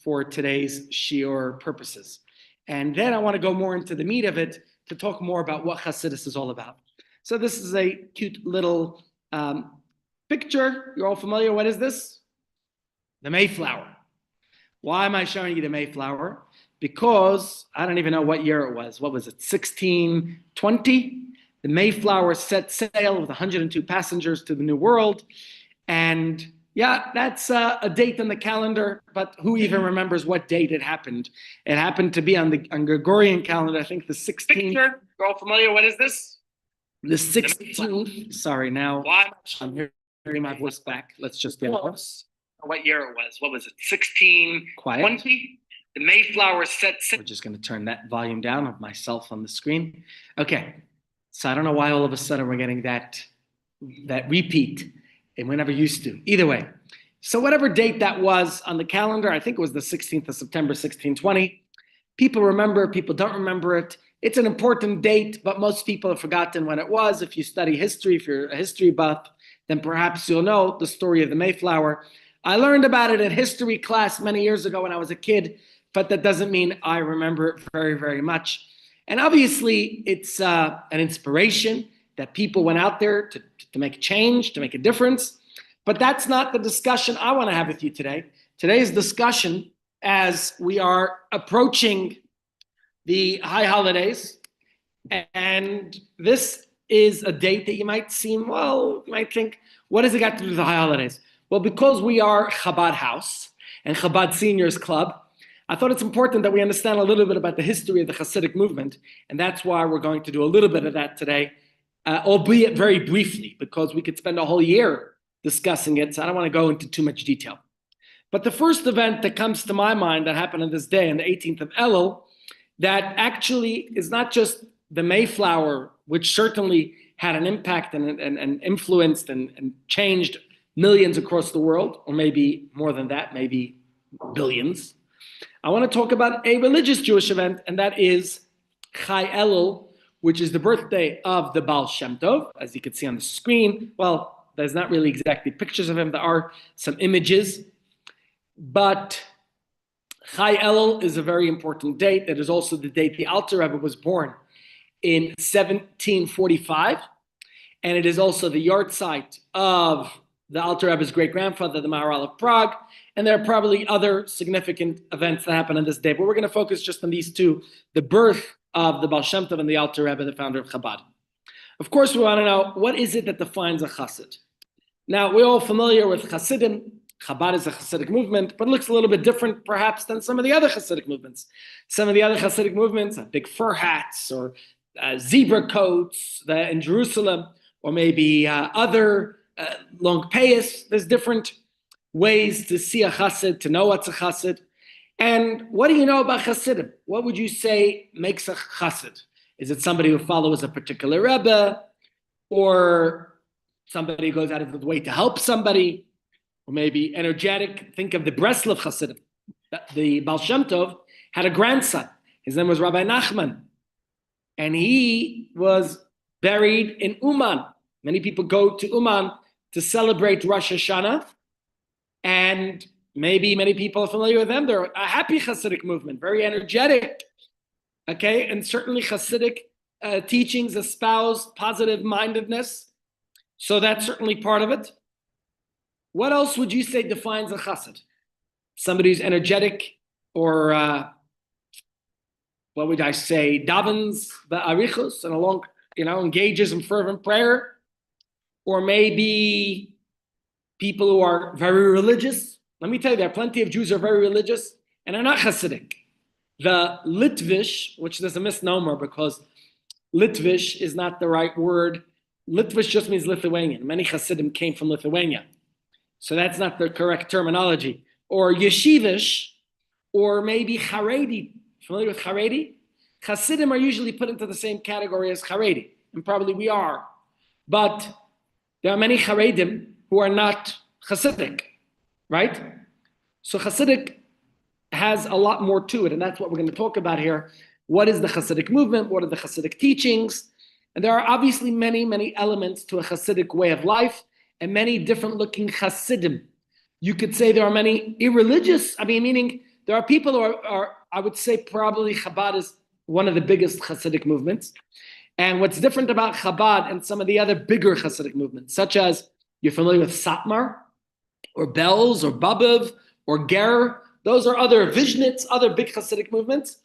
for today's shiur purposes. And then I want to go more into the meat of it to talk more about what Hasidus is all about. So this is a cute little picture. You're all familiar. What is this? The Mayflower. Why am I showing you the Mayflower? Because I don't even know what year it was. What was it? 1620? The Mayflower set sail with 102 passengers to the New World. And yeah, that's a date on the calendar, but who even remembers what date it happened? It happened to be on Gregorian calendar, I think the 16th. You're all familiar. What is this? The 16th. Sorry, now I'm hearing my voice back. Let's just get close. What year it was? What was it? 1620? The Mayflower set sail. We're just going to turn that volume down of myself on the screen. Okay. So I don't know why all of a sudden we're getting that repeat, and we're never used to. Either way. So whatever date that was on the calendar, I think it was the 16th of September, 1620. People remember, people don't remember it. It's an important date, but most people have forgotten when it was. If you study history, if you're a history buff, then perhaps you'll know the story of the Mayflower. I learned about it in history class many years ago when I was a kid, but that doesn't mean I remember it very, very much. And obviously, it's an inspiration that people went out there to make a change, to make a difference. But that's not the discussion I want to have with you today. Today's discussion, as we are approaching the high holidays, and this is a date that you might think, what has it got to do with the high holidays? Well, because we are Chabad House and Chabad Seniors Club, I thought it's important that we understand a little bit about the history of the Hasidic movement, and that's why we're going to do a little bit of that today, albeit very briefly, because we could spend a whole year discussing it, so I don't want to go into too much detail. But the first event that comes to my mind that happened on this day, on the 18th of Elul, that actually is not just the Mayflower, which certainly had an impact and influenced and changed millions across the world, or maybe more than that, maybe billions. I want to talk about a religious Jewish event, and that is Chai Elul, which is the birthday of the Baal Shem Tov, as you can see on the screen. Well, there's not really exactly pictures of him. There are some images. But Chai Elul is a very important date. It is also the date the Alter Rebbe was born in 1745. And it is also the yahrzeit of the Alter Rebbe's great-grandfather, the Maharal of Prague. And there are probably other significant events that happen on this day. But we're going to focus just on these two, the birth of the Baal Shem Tov and the Alter Rebbe, the founder of Chabad. Of course, we want to know, what is it that defines a Chassid? Now, we're all familiar with Chassidim. Chabad is a Hasidic movement, but it looks a little bit different, perhaps, than some of the other Hasidic movements. Some of the other Hasidic movements have big fur hats or zebra coats in Jerusalem, or maybe other long payas. There's different ways to see a chassid, to know what's a chassid. And what do you know about chassidim? What would you say makes a chassid? Is it somebody who follows a particular rebbe, or somebody who goes out of the way to help somebody, or maybe energetic? Think of the Breslov chassidim. The Baal Shem Tov had a grandson. His name was Rabbi Nachman, and he was buried in Uman. Many people go to Uman to celebrate Rosh Hashanah. And maybe many people are familiar with them. They're a happy Hasidic movement, very energetic. Okay, and certainly Hasidic teachings espouse positive mindedness. So that's certainly part of it. What else would you say defines a Chassid? Somebody who's energetic, or what would I say, davens ba'arichos, and engages in fervent prayer, or maybe people who are very religious. Let me tell you, there are plenty of Jews who are very religious and are not Hasidic. The Litvish, which is a misnomer because Litvish is not the right word. Litvish just means Lithuanian. Many Hasidim came from Lithuania. So that's not the correct terminology. Or Yeshivish, or maybe Haredi. Familiar with Haredi? Hasidim are usually put into the same category as Haredi, and probably we are. But there are many Haredim who are not Hasidic, right? So Hasidic has a lot more to it, and that's what we're going to talk about here. What is the Hasidic movement? What are the Hasidic teachings? And there are obviously many, many elements to a Hasidic way of life, and many different looking Hasidim. You could say there are many irreligious, meaning there are people who are, I would say probably Chabad is one of the biggest Hasidic movements. And what's different about Chabad and some of the other bigger Hasidic movements, such as you're familiar with Satmar, or Belz, or Babiv, or Ger, those are other Vishnitz, other big Hasidic movements.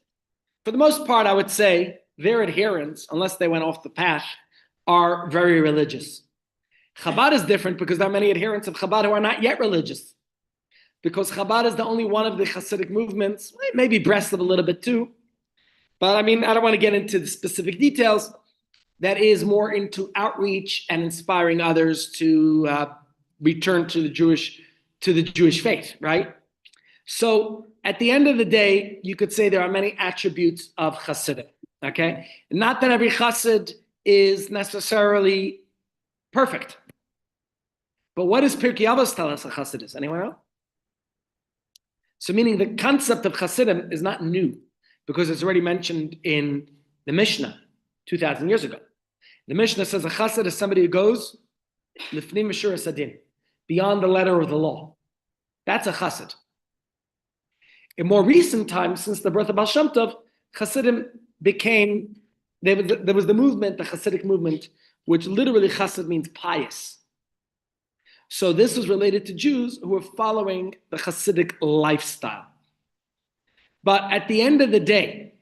For the most part, I would say their adherents, unless they went off the path, are very religious. Chabad is different because there are many adherents of Chabad who are not yet religious. Because Chabad is the only one of the Hasidic movements, maybe Breslov a little bit too, but I mean, I don't want to get into the specific details, that is more into outreach and inspiring others to return to the Jewish faith, right? So at the end of the day, you could say there are many attributes of Chassidut, okay? Not that every Chassid is necessarily perfect. But what does Pirkei Avos tell us a Chassid is? Anyone else? So meaning the concept of Chassidim is not new because it's already mentioned in the Mishnah 2,000 years ago. The Mishnah says a Chassid is somebody who goes Lifnim Mishur Sadin, beyond the letter of the law. That's a Chassid. In more recent times, since the birth of Baal Shem Tov, Chassidim became, there was the movement, the Chassidic movement, which literally Chassid means pious. So this was related to Jews who were following the Chassidic lifestyle. But at the end of the day,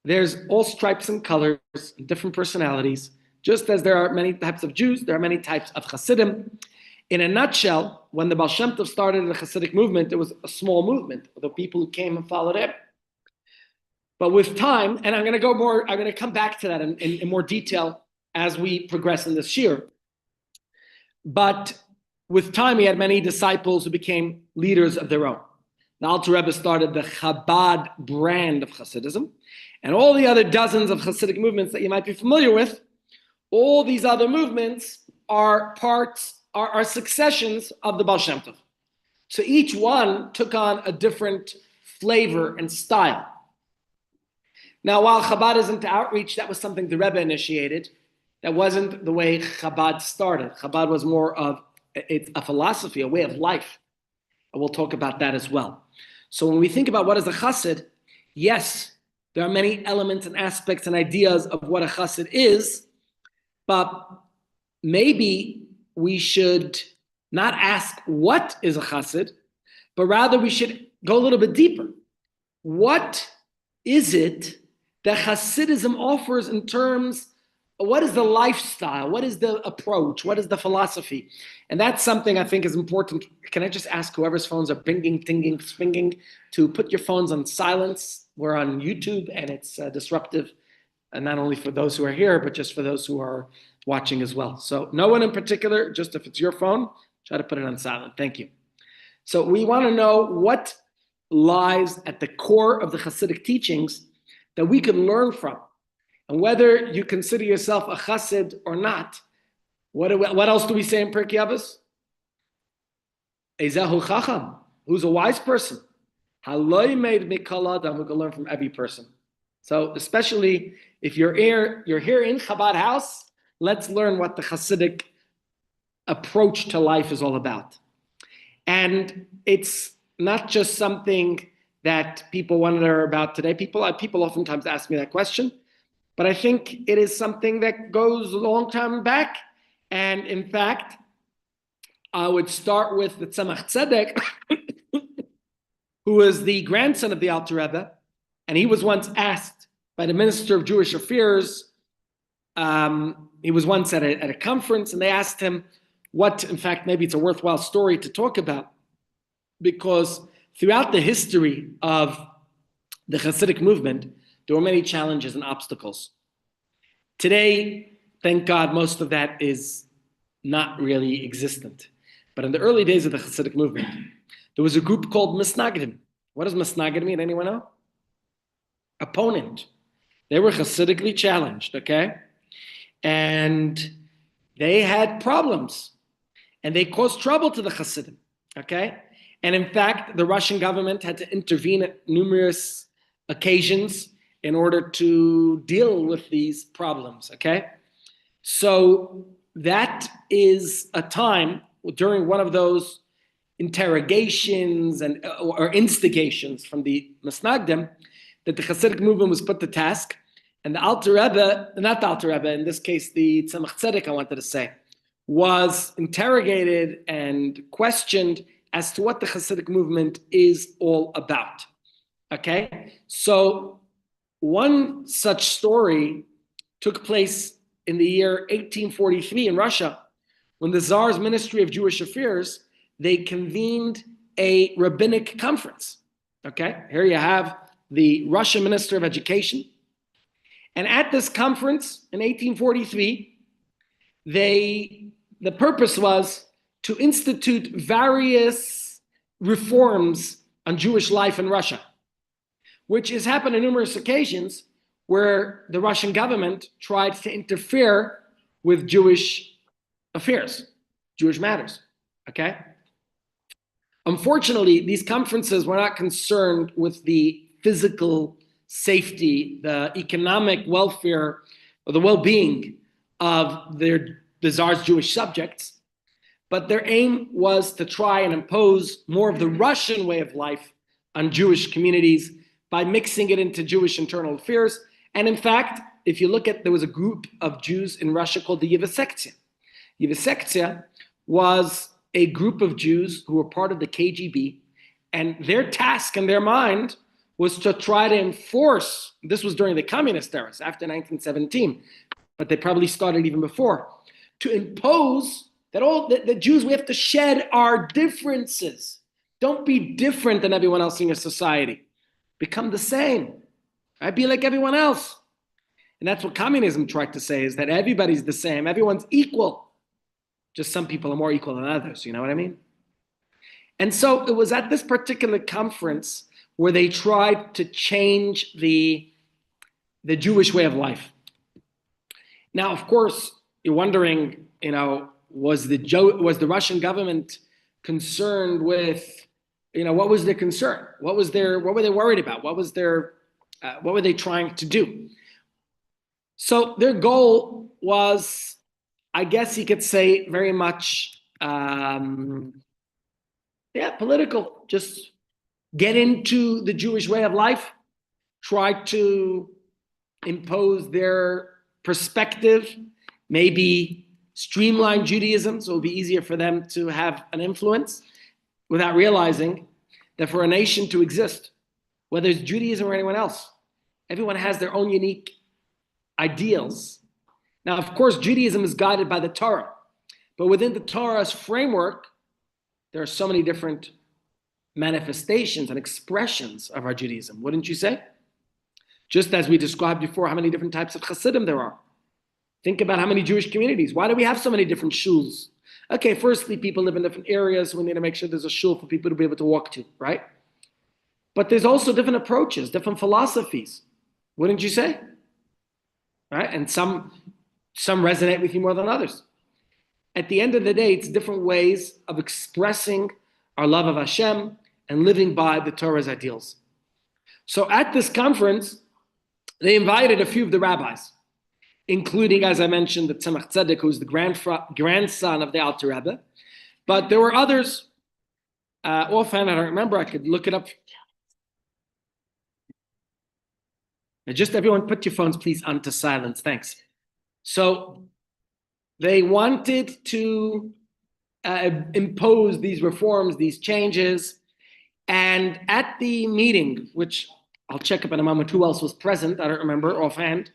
there's all stripes and colors, and different personalities. Just as there are many types of Jews, there are many types of Chassidim. In a nutshell, when the Baal Shem Tov started the Chassidic movement, it was a small movement of the people who came and followed him. But with time, and I'm going to come back to that in more detail as we progress in this year. But with time, he had many disciples who became leaders of their own. The Alter Rebbe started the Chabad brand of Hasidism, and all the other dozens of Hasidic movements that you might be familiar with, all these other movements are successions of the Baal Shem Tov. So each one took on a different flavor and style. Now, while Chabad is into outreach, that was something the Rebbe initiated. That wasn't the way Chabad started. Chabad was more of a philosophy, a way of life. And we'll talk about that as well. So when we think about what is a Chassid, yes, there are many elements and aspects and ideas of what a Chassid is, but maybe we should not ask what is a Chassid, but rather we should go a little bit deeper. What is it that Hasidism offers in terms of what is the lifestyle, what is the approach, what is the philosophy? And that's something I think is important. Can I just ask whoever's phones are binging, tinging, swinging to put your phones on silence? We're on YouTube and it's disruptive, and not only for those who are here, but just for those who are watching as well. So no one in particular, just if it's your phone, try to put it on silent. Thank you. So we want to know what lies at the core of the Hasidic teachings that we can learn from. And whether you consider yourself a Chassid or not, what else do we say in Pirkei Avos? Ezehu Chacham, who's a wise person. Haloi made mikol adam, we can learn from every person. So especially if you're here in Chabad house, let's learn what the Hasidic approach to life is all about. And it's not just something that people wonder about today. People oftentimes ask me that question, but I think it is something that goes a long time back. And in fact, I would start with the Tzemach Tzedek, who was the grandson of the Alter Rebbe, and he was once asked by the Minister of Jewish Affairs. He was once at a conference, and they asked him what, in fact, maybe it's a worthwhile story to talk about, because throughout the history of the Hasidic movement, there were many challenges and obstacles. Today, thank God, most of that is not really existent. But in the early days of the Hasidic movement, there was a group called Misnagdim. What does Misnagdim mean? Anyone know? Opponent. They were Hasidically challenged, okay? And they had problems. And they caused trouble to the Hasidim, okay? And in fact, the Russian government had to intervene at numerous occasions in order to deal with these problems, okay? So that is a time during one of those interrogations and or instigations from the Masnagdim that the Hasidic movement was put to task. And the Alter Rebbe, not the Alter Rebbe, in this case, the Tzemach Tzedek, I wanted to say, was interrogated and questioned as to what the Hasidic movement is all about. Okay? So one such story took place in the year 1843 in Russia, when the Tsar's Ministry of Jewish Affairs, they convened a rabbinic conference. Okay? Here you have the Russian Minister of Education. And at this conference in 1843, the purpose was to institute various reforms on Jewish life in Russia, which has happened on numerous occasions where the Russian government tried to interfere with Jewish affairs, Jewish matters, okay? Unfortunately, these conferences were not concerned with the physical safety, the economic welfare, or the well-being of the Tsar's Jewish subjects, but their aim was to try and impose more of the Russian way of life on Jewish communities by mixing it into Jewish internal affairs. And in fact, if you look at, there was a group of Jews in Russia called the Yevsektia. Yevsektia was a group of Jews who were part of the KGB, and their task in their mind was to try to enforce, this was during the communist eras, after 1917, but they probably started even before, to impose that all the Jews, we have to shed our differences. Don't be different than everyone else in your society. Become the same. Right? Be like everyone else. And that's what communism tried to say, is that everybody's the same. Everyone's equal. Just some people are more equal than others. You know what I mean? And so it was at this particular conference where they tried to change the Jewish way of life. Now, of course, you're wondering, was the Russian government concerned with, what was their concern? What were they worried about? What were they trying to do? So their goal was, I guess you could say, very much, political. Just get into the Jewish way of life, try to impose their perspective, maybe streamline Judaism so it would be easier for them to have an influence, without realizing that for a nation to exist, whether it's Judaism or anyone else, everyone has their own unique ideals. Now, of course, Judaism is guided by the Torah, but within the Torah's framework, there are so many different manifestations and expressions of our Judaism, wouldn't you say? Just as we described before, how many different types of Hasidim there are. Think about how many Jewish communities. Why do we have so many different shuls? Okay, firstly, people live in different areas, so we need to make sure there's a shul for people to be able to walk to, right? But there's also different approaches, different philosophies, wouldn't you say? Right? And some resonate with you more than others. At the end of the day, it's different ways of expressing our love of Hashem and living by the Torah's ideals. So at this conference, they invited a few of the rabbis, including, as I mentioned, the Tzemach Tzedek, who's the grandson of the Alter Rebbe. But there were others. Offhand, I don't remember. I could look it up. Just everyone, put your phones, please, onto silence. Thanks. So they wanted to impose these reforms, these changes. And at the meeting, which I'll check up in a moment who else was present, I don't remember offhand.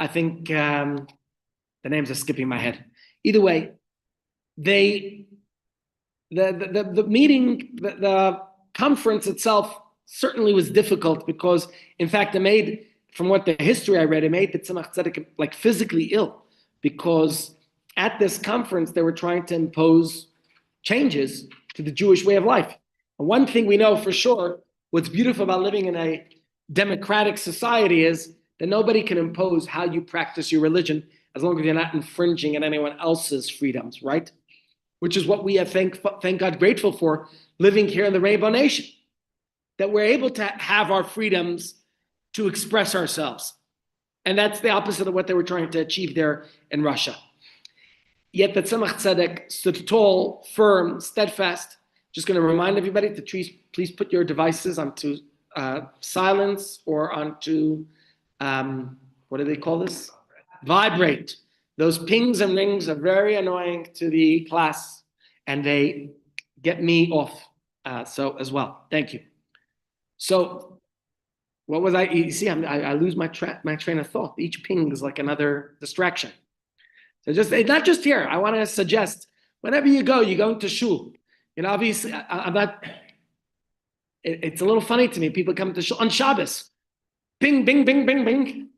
I think the names are skipping my head. Either way, the meeting, the conference itself certainly was difficult because, in fact, it made, from what the history I read, it made the Tzemach Tzedek like physically ill, because at this conference they were trying to impose changes to the Jewish way of life. And one thing we know for sure, what's beautiful about living in a democratic society is that nobody can impose how you practice your religion as long as you're not infringing on anyone else's freedoms, right? Which is what we are, thank God, grateful for living here in the Rainbow Nation, that we're able to have our freedoms to express ourselves. And that's the opposite of what they were trying to achieve there in Russia. Yet the Tzemach Tzedek stood tall, firm, steadfast, Just going to remind everybody to please put your devices onto silence or onto, what do they call this? Vibrate. Those pings and rings are very annoying to the class, and they get me off. So as well. Thank you. So what was I? You see, I lose my train of thought. Each ping is like another distraction. So just not just here. I want to suggest whenever you go into shul. Obviously, I'm not. It's a little funny to me. People come to shul on Shabbos. Bing, bing, bing, bing, bing.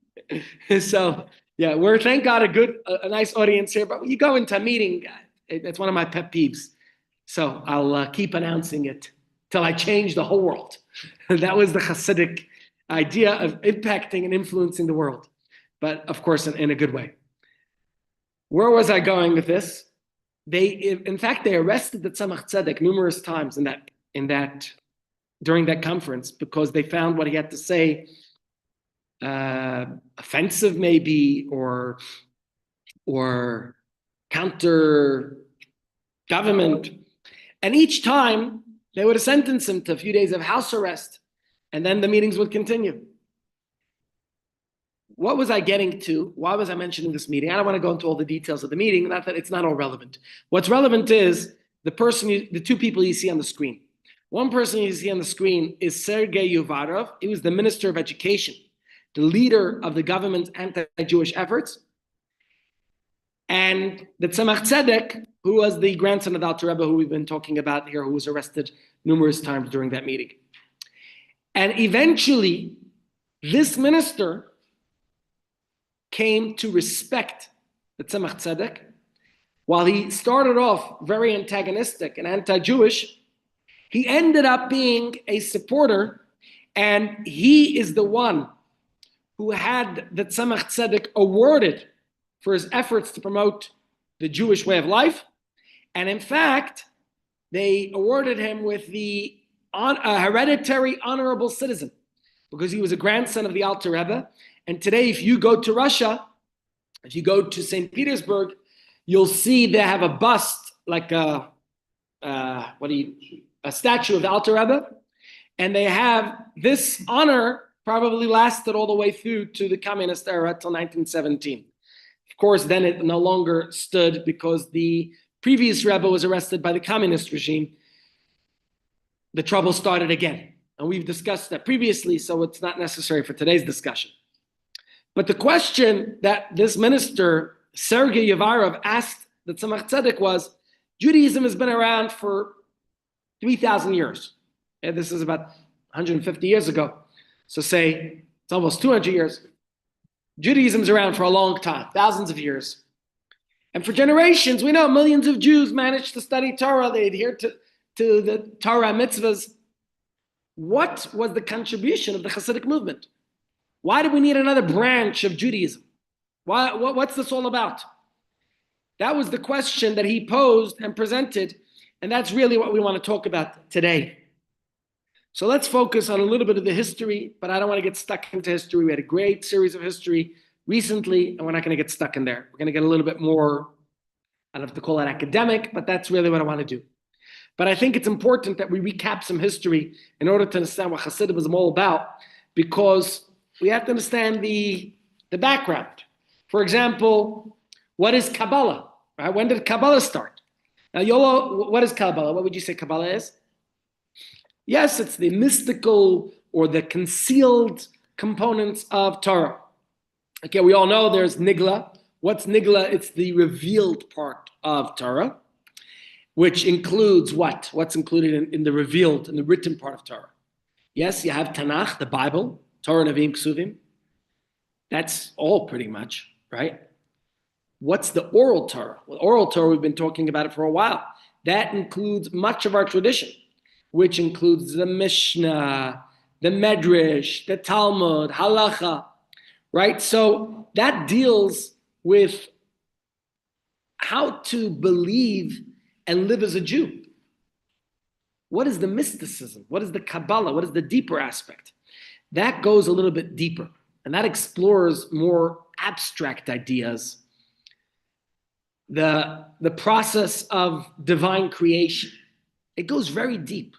So yeah, we're thank God a nice audience here. But when you go into a meeting, it's one of my pet peeves. So I'll keep announcing it till I change the whole world. That was the Hasidic idea of impacting and influencing the world, but of course in a good way. Where was I going with this? In fact, they arrested the Tzemach Tzedek numerous times during that conference because they found what he had to say offensive, maybe, or counter government. And each time they would sentence him to a few days of house arrest, and then the meetings would continue. What was I getting to? Why was I mentioning this meeting? I don't want to go into all the details of the meeting. Not that it's not all relevant. What's relevant is the two people you see on the screen. One person you see on the screen is Sergei Yuvarov. He was the Minister of Education, the leader of the government's anti-Jewish efforts. And the Tzemach Tzedek, who was the grandson of the Alter Rebbe, who we've been talking about here, who was arrested numerous times during that meeting. And eventually, this minister came to respect the Tzemach Tzedek. While he started off very antagonistic and anti-Jewish, he ended up being a supporter, and he is the one who had the Tzemach Tzedek awarded for his efforts to promote the Jewish way of life. And in fact, they awarded him with the hereditary honorable citizen because he was a grandson of the Alter Rebbe. And today, if you go to Russia, if you go to St. Petersburg, you'll see they have a bust, like a statue of the Alter Rebbe. And they have this honor probably lasted all the way through to the communist era till 1917. Of course, then it no longer stood because the previous Rebbe was arrested by the communist regime. The trouble started again. And we've discussed that previously, so it's not necessary for today's discussion. But the question that this minister, Sergei Yuvarov, asked the Tzemach Tzedek was, Judaism has been around for 3,000 years. And this is about 150 years ago. So say it's almost 200 years. Judaism's around for a long time, thousands of years. And for generations, we know millions of Jews managed to study Torah. They adhered to the Torah mitzvahs. What was the contribution of the Hasidic movement? Why do we need another branch of Judaism? What's this all about? That was the question that he posed and presented, and that's really what we want to talk about today. So let's focus on a little bit of the history, but I don't want to get stuck into history. We had a great series of history recently, and we're not going to get stuck in there. We're going to get a little bit more, I don't have to call it academic, but that's really what I want to do. But I think it's important that we recap some history in order to understand what Hasidism is all about, because we have to understand the background. For example, what is Kabbalah? Right? When did Kabbalah start? Now, Yolo, what is Kabbalah? What would you say Kabbalah is? Yes, it's the mystical or the concealed components of Torah. Okay, we all know there's Nigla. What's Nigla? It's the revealed part of Torah, which includes what? What's included in the revealed, in the written part of Torah? Yes, you have Tanakh, the Bible, Torah, Nevi'im, Ksuvim. That's all pretty much, right? What's the oral Torah? Well, oral Torah, we've been talking about it for a while. That includes much of our tradition, which includes the Mishnah, the Medrash, the Talmud, Halacha, right? So that deals with how to believe and live as a Jew. What is the mysticism? What is the Kabbalah? What is the deeper aspect? That goes a little bit deeper, and that explores more abstract ideas. The process of divine creation It goes very deep.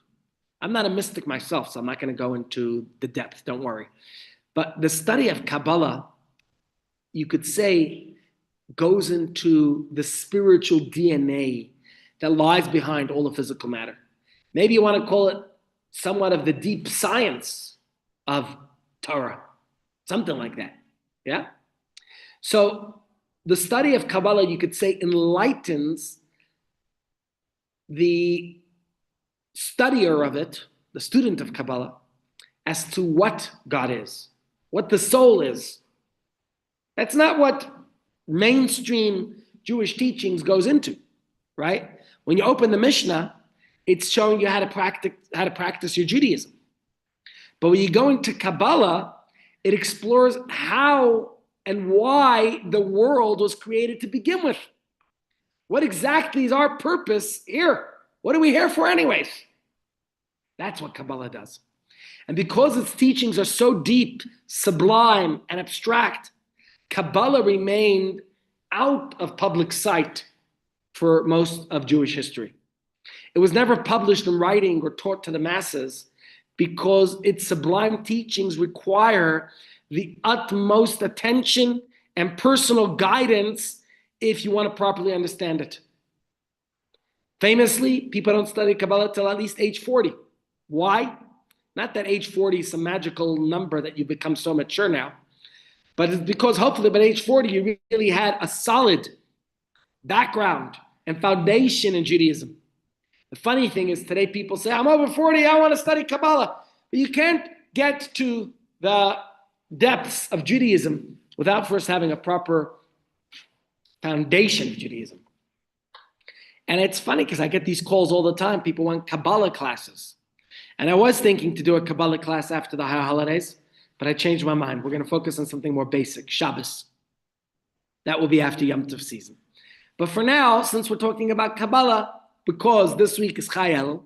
I'm not a mystic myself, so I'm not going to go into the depth, don't worry. But the study of Kabbalah, you could say, goes into the spiritual DNA that lies behind all the physical matter. Maybe you want to call it somewhat of the deep science of Torah, something like that. Yeah? So the study of Kabbalah, you could say, enlightens the studier of it, the student of Kabbalah, as to what God is, what the soul is. That's not what mainstream Jewish teachings goes into, right? When you open the Mishnah, it's showing you how to practice your Judaism. But when you go into Kabbalah, it explores how and why the world was created to begin with. What exactly is our purpose here? What are we here for anyways? That's what Kabbalah does. And because its teachings are so deep, sublime, and abstract, Kabbalah remained out of public sight for most of Jewish history. It was never published in writing or taught to the masses because its sublime teachings require the utmost attention and personal guidance if you want to properly understand it. Famously, people don't study Kabbalah till at least age 40. Why? Not that age 40 is some magical number that you become so mature now, but it's because hopefully by age 40 you really had a solid background and foundation in Judaism. The funny thing is today people say, I'm over 40, I want to study Kabbalah. But you can't get to the depths of Judaism without first having a proper foundation of Judaism. And it's funny because I get these calls all the time. People want Kabbalah classes. And I was thinking to do a Kabbalah class after the high holidays, but I changed my mind. We're going to focus on something more basic, Shabbos. That will be after Yom Tov season. But for now, since we're talking about Kabbalah, because this week is Chai Elul,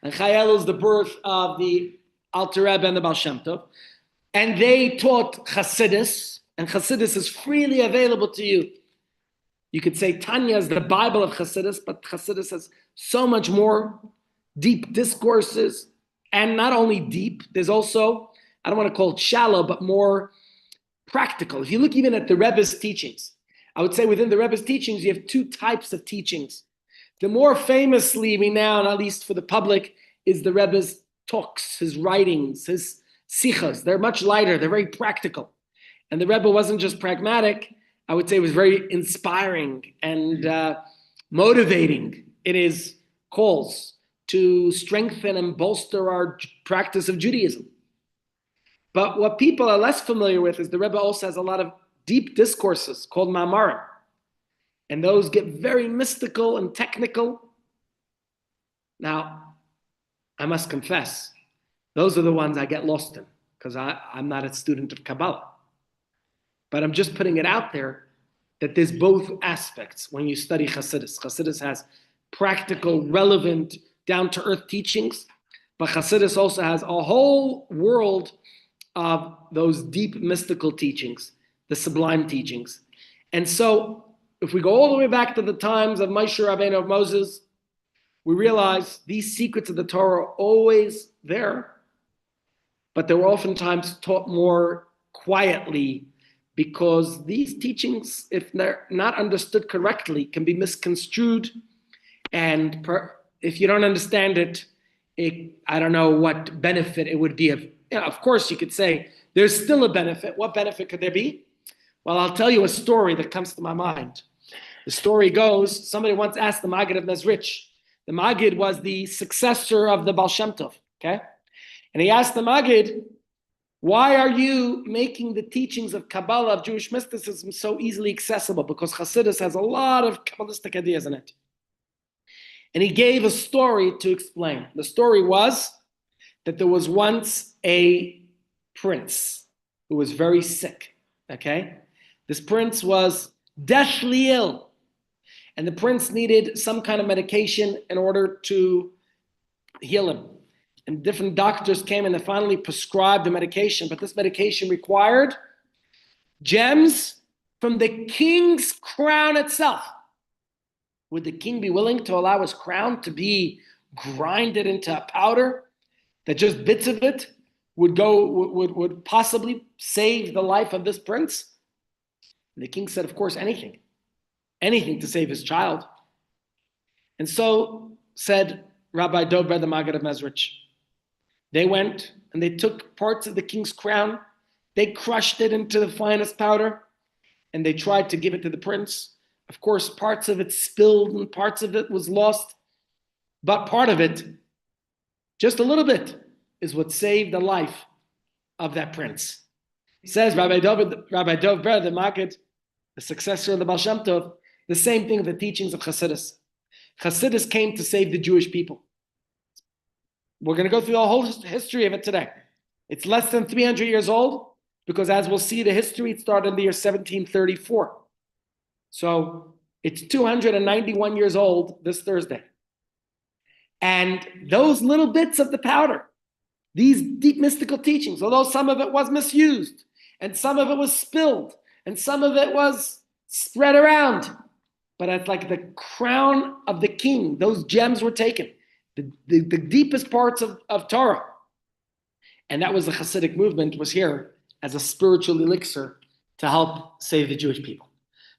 and Chai Elul is the birth of the Alter Rebbe and the Baal Shem Tov, and they taught Chassidus, and Chassidus is freely available to you. You could say Tanya is the Bible of Chassidus, but Chassidus has so much more deep discourses, and not only deep, there's also, I don't want to call it shallow, but more practical. If you look even at the Rebbe's teachings, I would say within the Rebbe's teachings, you have two types of teachings. The more famously renowned, at least for the public, is the Rebbe's talks, his writings, his sichas. They're much lighter, they're very practical. And the Rebbe wasn't just pragmatic, I would say it was very inspiring and motivating in his calls to strengthen and bolster our practice of Judaism. But what people are less familiar with is the Rebbe also has a lot of deep discourses called Ma'amarim. And those get very mystical and technical. Now, I must confess, those are the ones I get lost in because I'm not a student of Kabbalah. But I'm just putting it out there that there's both aspects when you study Chassidus. Chassidus has practical, relevant, down-to-earth teachings, but Chassidus also has a whole world of those deep mystical teachings, the sublime teachings. And so, if we go all the way back to the times of Moshe Rabbeinu, of Moses, we realize these secrets of the Torah are always there, but they were oftentimes taught more quietly because these teachings, if they're not understood correctly, can be misconstrued. And if you don't understand it, I don't know what benefit it would be. Of course, you could say there's still a benefit. What benefit could there be? Well, I'll tell you a story that comes to my mind. The story goes, somebody once asked the Maggid of Mezrich. The Maggid was the successor of the Baal Shem Tov, okay? And he asked the Maggid, why are you making the teachings of Kabbalah, of Jewish mysticism, so easily accessible? Because Chassidus has a lot of Kabbalistic ideas in it. And he gave a story to explain. The story was that there was once a prince who was very sick, okay? This prince was deathly ill. And the prince needed some kind of medication in order to heal him. And different doctors came and they finally prescribed the medication, but this medication required gems from the king's crown itself. Would the king be willing to allow his crown to be grind it into a powder that just bits of it would possibly save the life of this prince? And the king said, of course, anything to save his child. And so said Rabbi Dov Ber the Maggid of Mezrich. They went and they took parts of the king's crown, they crushed it into the finest powder, and they tried to give it to the prince. Of course, parts of it spilled and parts of it was lost, but part of it, just a little bit, is what saved the life of that prince. Says Rabbi Dov Ber the Maggid, the successor of the Baal Shem Tov, the same thing with the teachings of Chassidus. Chassidus came to save the Jewish people. We're going to go through the whole history of it today. It's less than 300 years old, because as we'll see, the history, it started in the year 1734. So it's 291 years old this Thursday. And those little bits of the powder, these deep mystical teachings, although some of it was misused, and some of it was spilled, and some of it was spread around, but it's like the crown of the king, those gems were taken, the deepest parts of Torah. And that was the Hasidic movement, was here as a spiritual elixir to help save the Jewish people.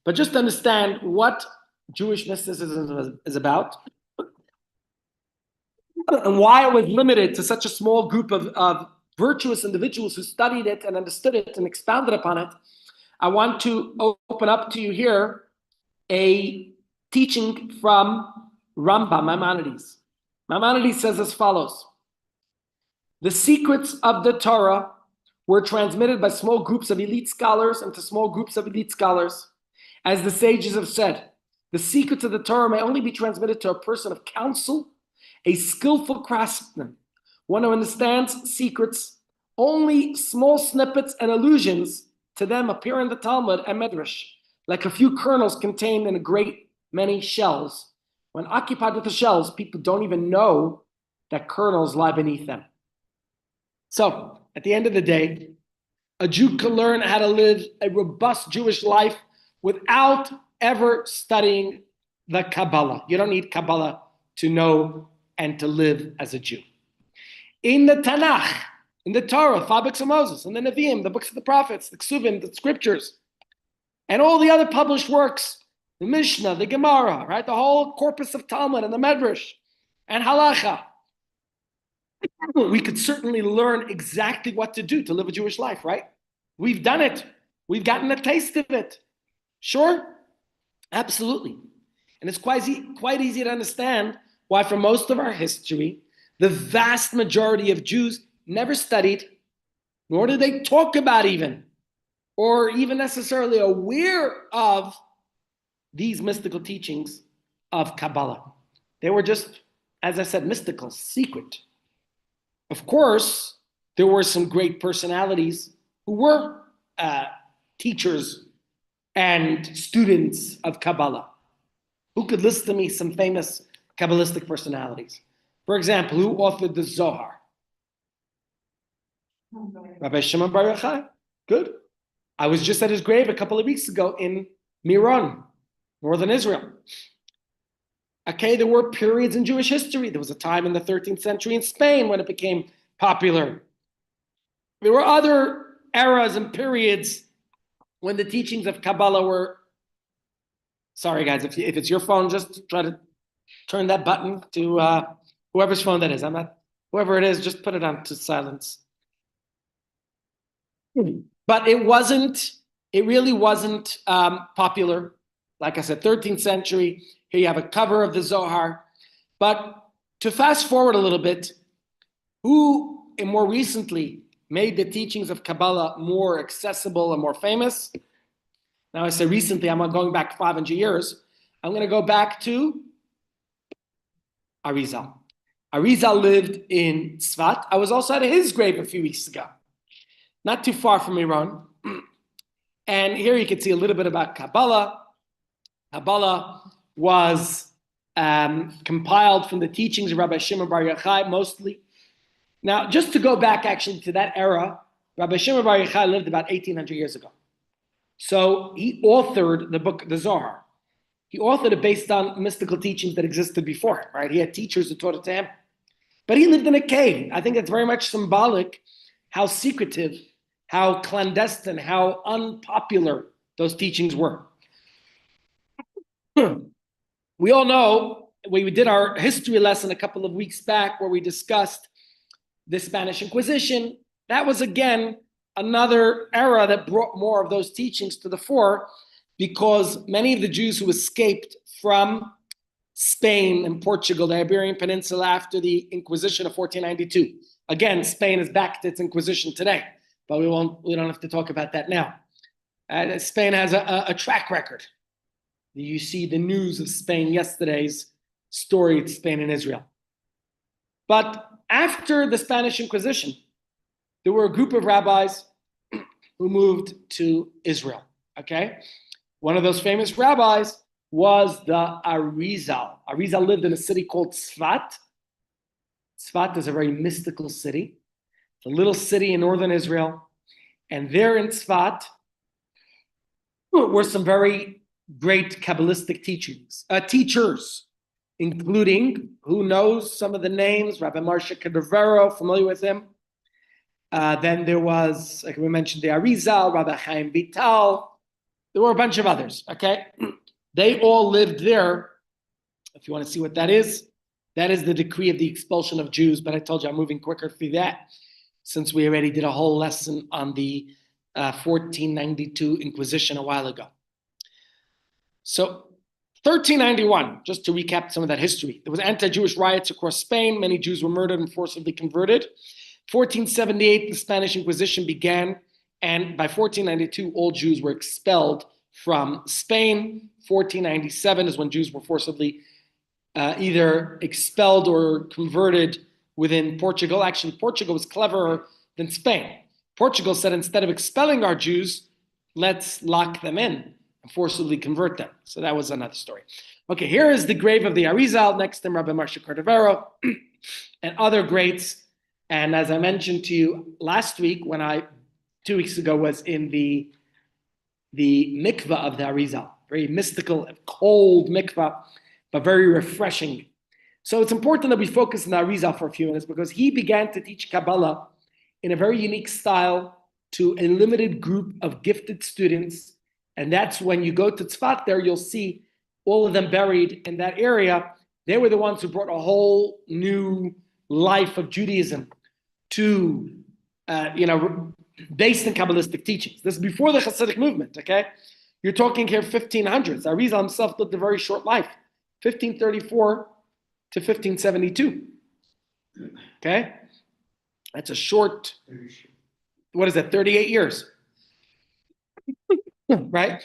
But just to understand what Jewish mysticism is about, and why it was limited to such a small group of virtuous individuals who studied it and understood it and expounded upon it, I want to open up to you here a teaching from Rambam, Maimonides. Maimonides says as follows: the secrets of the Torah were transmitted by small groups of elite scholars into small groups of elite scholars. As the sages have said, the secrets of the Torah may only be transmitted to a person of counsel, a skillful craftsman, one who understands secrets. Only small snippets and allusions to them appear in the Talmud and Medrash, like a few kernels contained in a great many shells. When occupied with the shells, people don't even know that kernels lie beneath them. So, at the end of the day, a Jew can learn how to live a robust Jewish life without ever studying the Kabbalah. You don't need Kabbalah to know and to live as a Jew. In the Tanakh, in the Torah, five books of Moses, in the Nevi'im, the books of the prophets, the Ksuvim, the scriptures, and all the other published works, the Mishnah, the Gemara, right? The whole corpus of Talmud and the Medrash and Halacha. We could certainly learn exactly what to do to live a Jewish life, right? We've done it. We've gotten a taste of it. Sure? Absolutely. And it's quite easy to understand why for most of our history, the vast majority of Jews never studied, nor did they talk about even, or even necessarily aware of these mystical teachings of Kabbalah. They were just, as I said, mystical, secret. Of course, there were some great personalities who were teachers and students of Kabbalah. Who could list to me some famous Kabbalistic personalities? For example, who authored the Zohar? Rabbi Shimon Bar Yochai. Good. I was just at his grave a couple of weeks ago in Miron, northern Israel. Okay, there were periods in Jewish history. There was a time in the 13th century in Spain when it became popular. There were other eras and periods when the teachings of Kabbalah were... Sorry, guys, if it's your phone, just try to turn that button to whoever's phone that is. Whoever it is, just put it on to silence. But it really wasn't popular. Like I said, 13th century, here you have a cover of the Zohar. But to fast forward a little bit, who more recently made the teachings of Kabbalah more accessible and more famous? Now I say recently, I'm not going back 500 years. I'm going to go back to Arizal. Arizal lived in Tzfat. I was also at his grave a few weeks ago, not too far from Iran. And here you can see a little bit about Kabbalah. Kabbalah was compiled from the teachings of Rabbi Shimon Bar Yochai mostly. Now, just to go back actually to that era, Rabbi Shimon Bar Yochai lived about 1800 years ago. So he authored the book, the Zohar. He authored it based on mystical teachings that existed before, right? He had teachers who taught it to him. But he lived in a cave. I think it's very much symbolic how secretive, how clandestine, how unpopular those teachings were. We all know, we did our history lesson a couple of weeks back where we discussed the Spanish Inquisition. That was, again, another era that brought more of those teachings to the fore, because many of the Jews who escaped from Spain and Portugal, the Iberian Peninsula, after the Inquisition of 1492. Again, Spain is back to its Inquisition today, but we don't have to talk about that now. Spain has a track record. You see the news of Spain, yesterday's story of Spain and Israel. But after the Spanish Inquisition, there were a group of rabbis who moved to Israel, okay? One of those famous rabbis was the Arizal. Arizal lived in a city called Tzfat. Tzfat is a very mystical city. It's a little city in northern Israel. And there in Tzfat were some very great Kabbalistic teachers, including, who knows some of the names, Rabbi Moshe Cordovero, familiar with him. Then there was, like we mentioned, the Arizal, Rabbi Chaim Vital. There were a bunch of others, okay? They all lived there. If you want to see what that is the decree of the expulsion of Jews, but I told you I'm moving quicker through that, since we already did a whole lesson on the 1492 Inquisition a while ago. So 1391, just to recap some of that history, there was anti-Jewish riots across Spain. Many Jews were murdered and forcibly converted. 1478, the Spanish Inquisition began, and by 1492, all Jews were expelled from Spain. 1497 is when Jews were forcibly either expelled or converted within Portugal. Actually, Portugal was cleverer than Spain. Portugal said, instead of expelling our Jews, let's lock them in and forcibly convert them. So that was another story. Okay, here is the grave of the Arizal, next to Rabbi Moshe Cordovero and other greats. And as I mentioned to you last week, 2 weeks ago, was in the mikvah of the Arizal. Very mystical, cold mikvah, but very refreshing. So it's important that we focus on the Arizal for a few minutes, because he began to teach Kabbalah in a very unique style to a limited group of gifted students. And that's when you go to Tzfat there, you'll see all of them buried in that area. They were the ones who brought a whole new life of Judaism to, based on Kabbalistic teachings. This is before the Hasidic movement, okay? You're talking here 1500s. Arizal himself lived a very short life, 1534 to 1572, okay? That's a short, 38 years, right?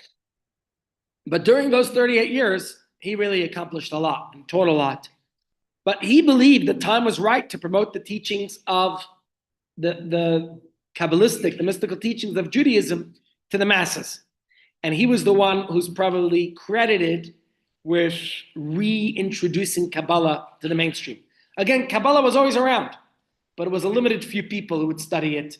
But during those 38 years, he really accomplished a lot and taught a lot. But he believed the time was right to promote the teachings of the Kabbalistic, the mystical teachings of Judaism to the masses. And he was the one who's probably credited with reintroducing Kabbalah to the mainstream. Again, Kabbalah was always around, but it was a limited few people who would study it,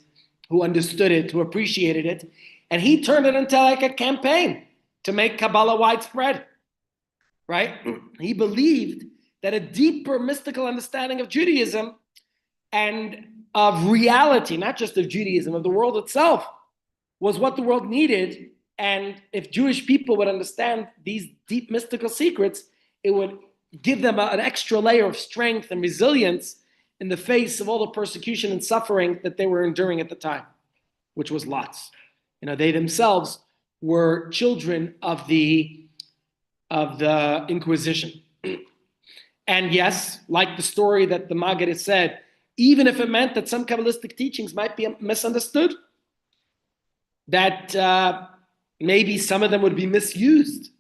who understood it, who appreciated it. And he turned it into like a campaign to make Kabbalah widespread, right? He believed that a deeper mystical understanding of Judaism and of reality, not just of Judaism, of the world itself, was what the world needed. And if Jewish people would understand these deep mystical secrets, it would give them an extra layer of strength and resilience in the face of all the persecution and suffering that they were enduring at the time, which was lots. They themselves were children of the Inquisition. And yes, like the story that the Maggid said, even if it meant that some Kabbalistic teachings might be misunderstood, that maybe some of them would be misused.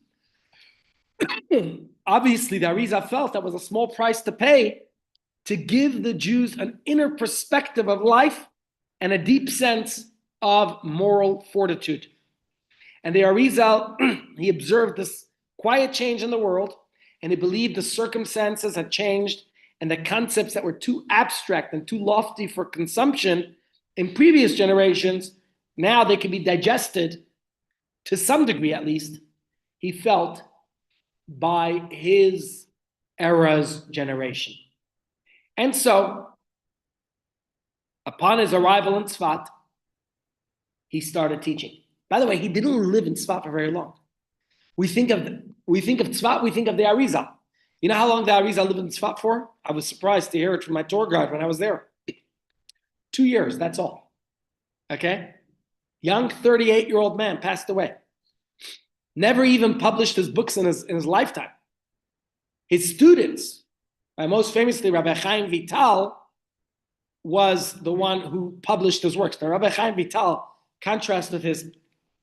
Obviously, the Arizal felt that was a small price to pay to give the Jews an inner perspective of life and a deep sense of moral fortitude. And the Arizal, he observed this quiet change in the world, and he believed the circumstances had changed, and the concepts that were too abstract and too lofty for consumption in previous generations, now they could be digested to some degree at least. He felt by his era's generation. And so, upon his arrival in Tzfat, he started teaching. By the way, he didn't live in Tzfat for very long. We think of Tzfat, we think of the Arizal. You know how long the Arizal lived in Tzfat for? I was surprised to hear it from my tour guide when I was there. 2 years, that's all. Okay? Young 38-year-old man passed away. Never even published his books in his lifetime. His students, most famously Rabbi Chaim Vital, was the one who published his works. Now, Rabbi Chaim Vital, contrast with his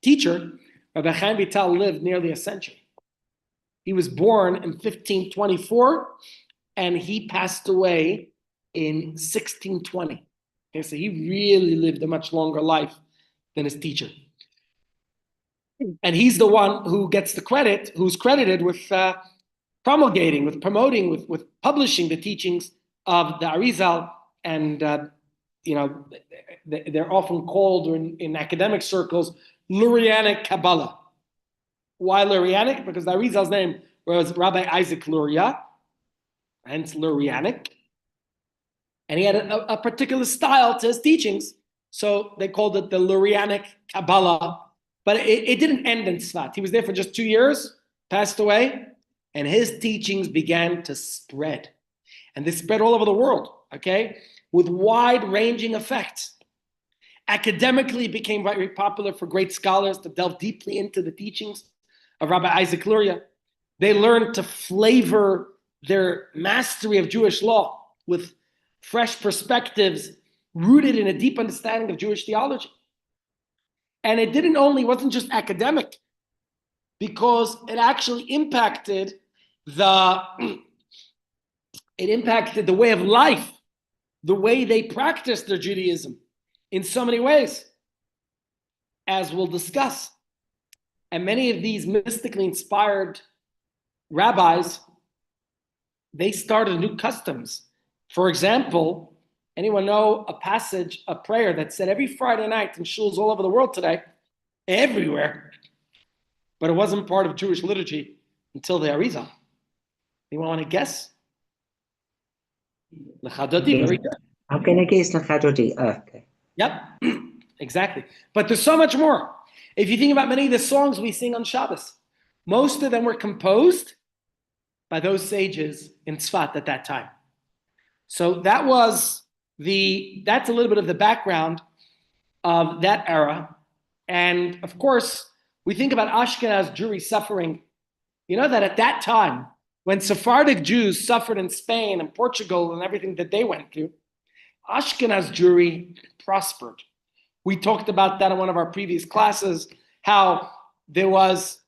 teacher, Rabbi Chaim Vital lived nearly a century. He was born in 1524, and he passed away in 1620. Okay, so he really lived a much longer life than his teacher. And he's the one who gets the credit, who's credited with promulgating, with promoting, with publishing the teachings of the Arizal. And, they're often called in academic circles, Lurianic Kabbalah. Why Lurianic? Because the Arizal's name was Rabbi Isaac Luria, hence Lurianic. And he had a particular style to his teachings. So they called it the Lurianic Kabbalah. But it didn't end in Tzfat. He was there for just 2 years, passed away, and his teachings began to spread. And they spread all over the world, okay, with wide-ranging effects. Academically, it became very popular for great scholars to delve deeply into the teachings of Rabbi Isaac Luria. They learned to flavor their mastery of Jewish law with fresh perspectives rooted in a deep understanding of Jewish theology. And it wasn't just academic, because it actually impacted the way of life, the way they practiced their Judaism in so many ways, as we'll discuss. And many of these mystically inspired rabbis, they started new customs. For example, anyone know a passage, a prayer that's said every Friday night in shuls all over the world today, everywhere, but it wasn't part of Jewish liturgy until the Arizal? Anyone want to guess? L'chadodi, very good. I'm going to guess L'chadodi. Okay. Yep, exactly. But there's so much more. If you think about many of the songs we sing on Shabbos, most of them were composed by those sages in Tzfat at that time. So that's a little bit of the background of that era. And of course, we think about Ashkenaz Jewry suffering. You know that at that time, when Sephardic Jews suffered in Spain and Portugal and everything that they went through, Ashkenaz Jewry prospered. We talked about that in one of our previous classes, how there was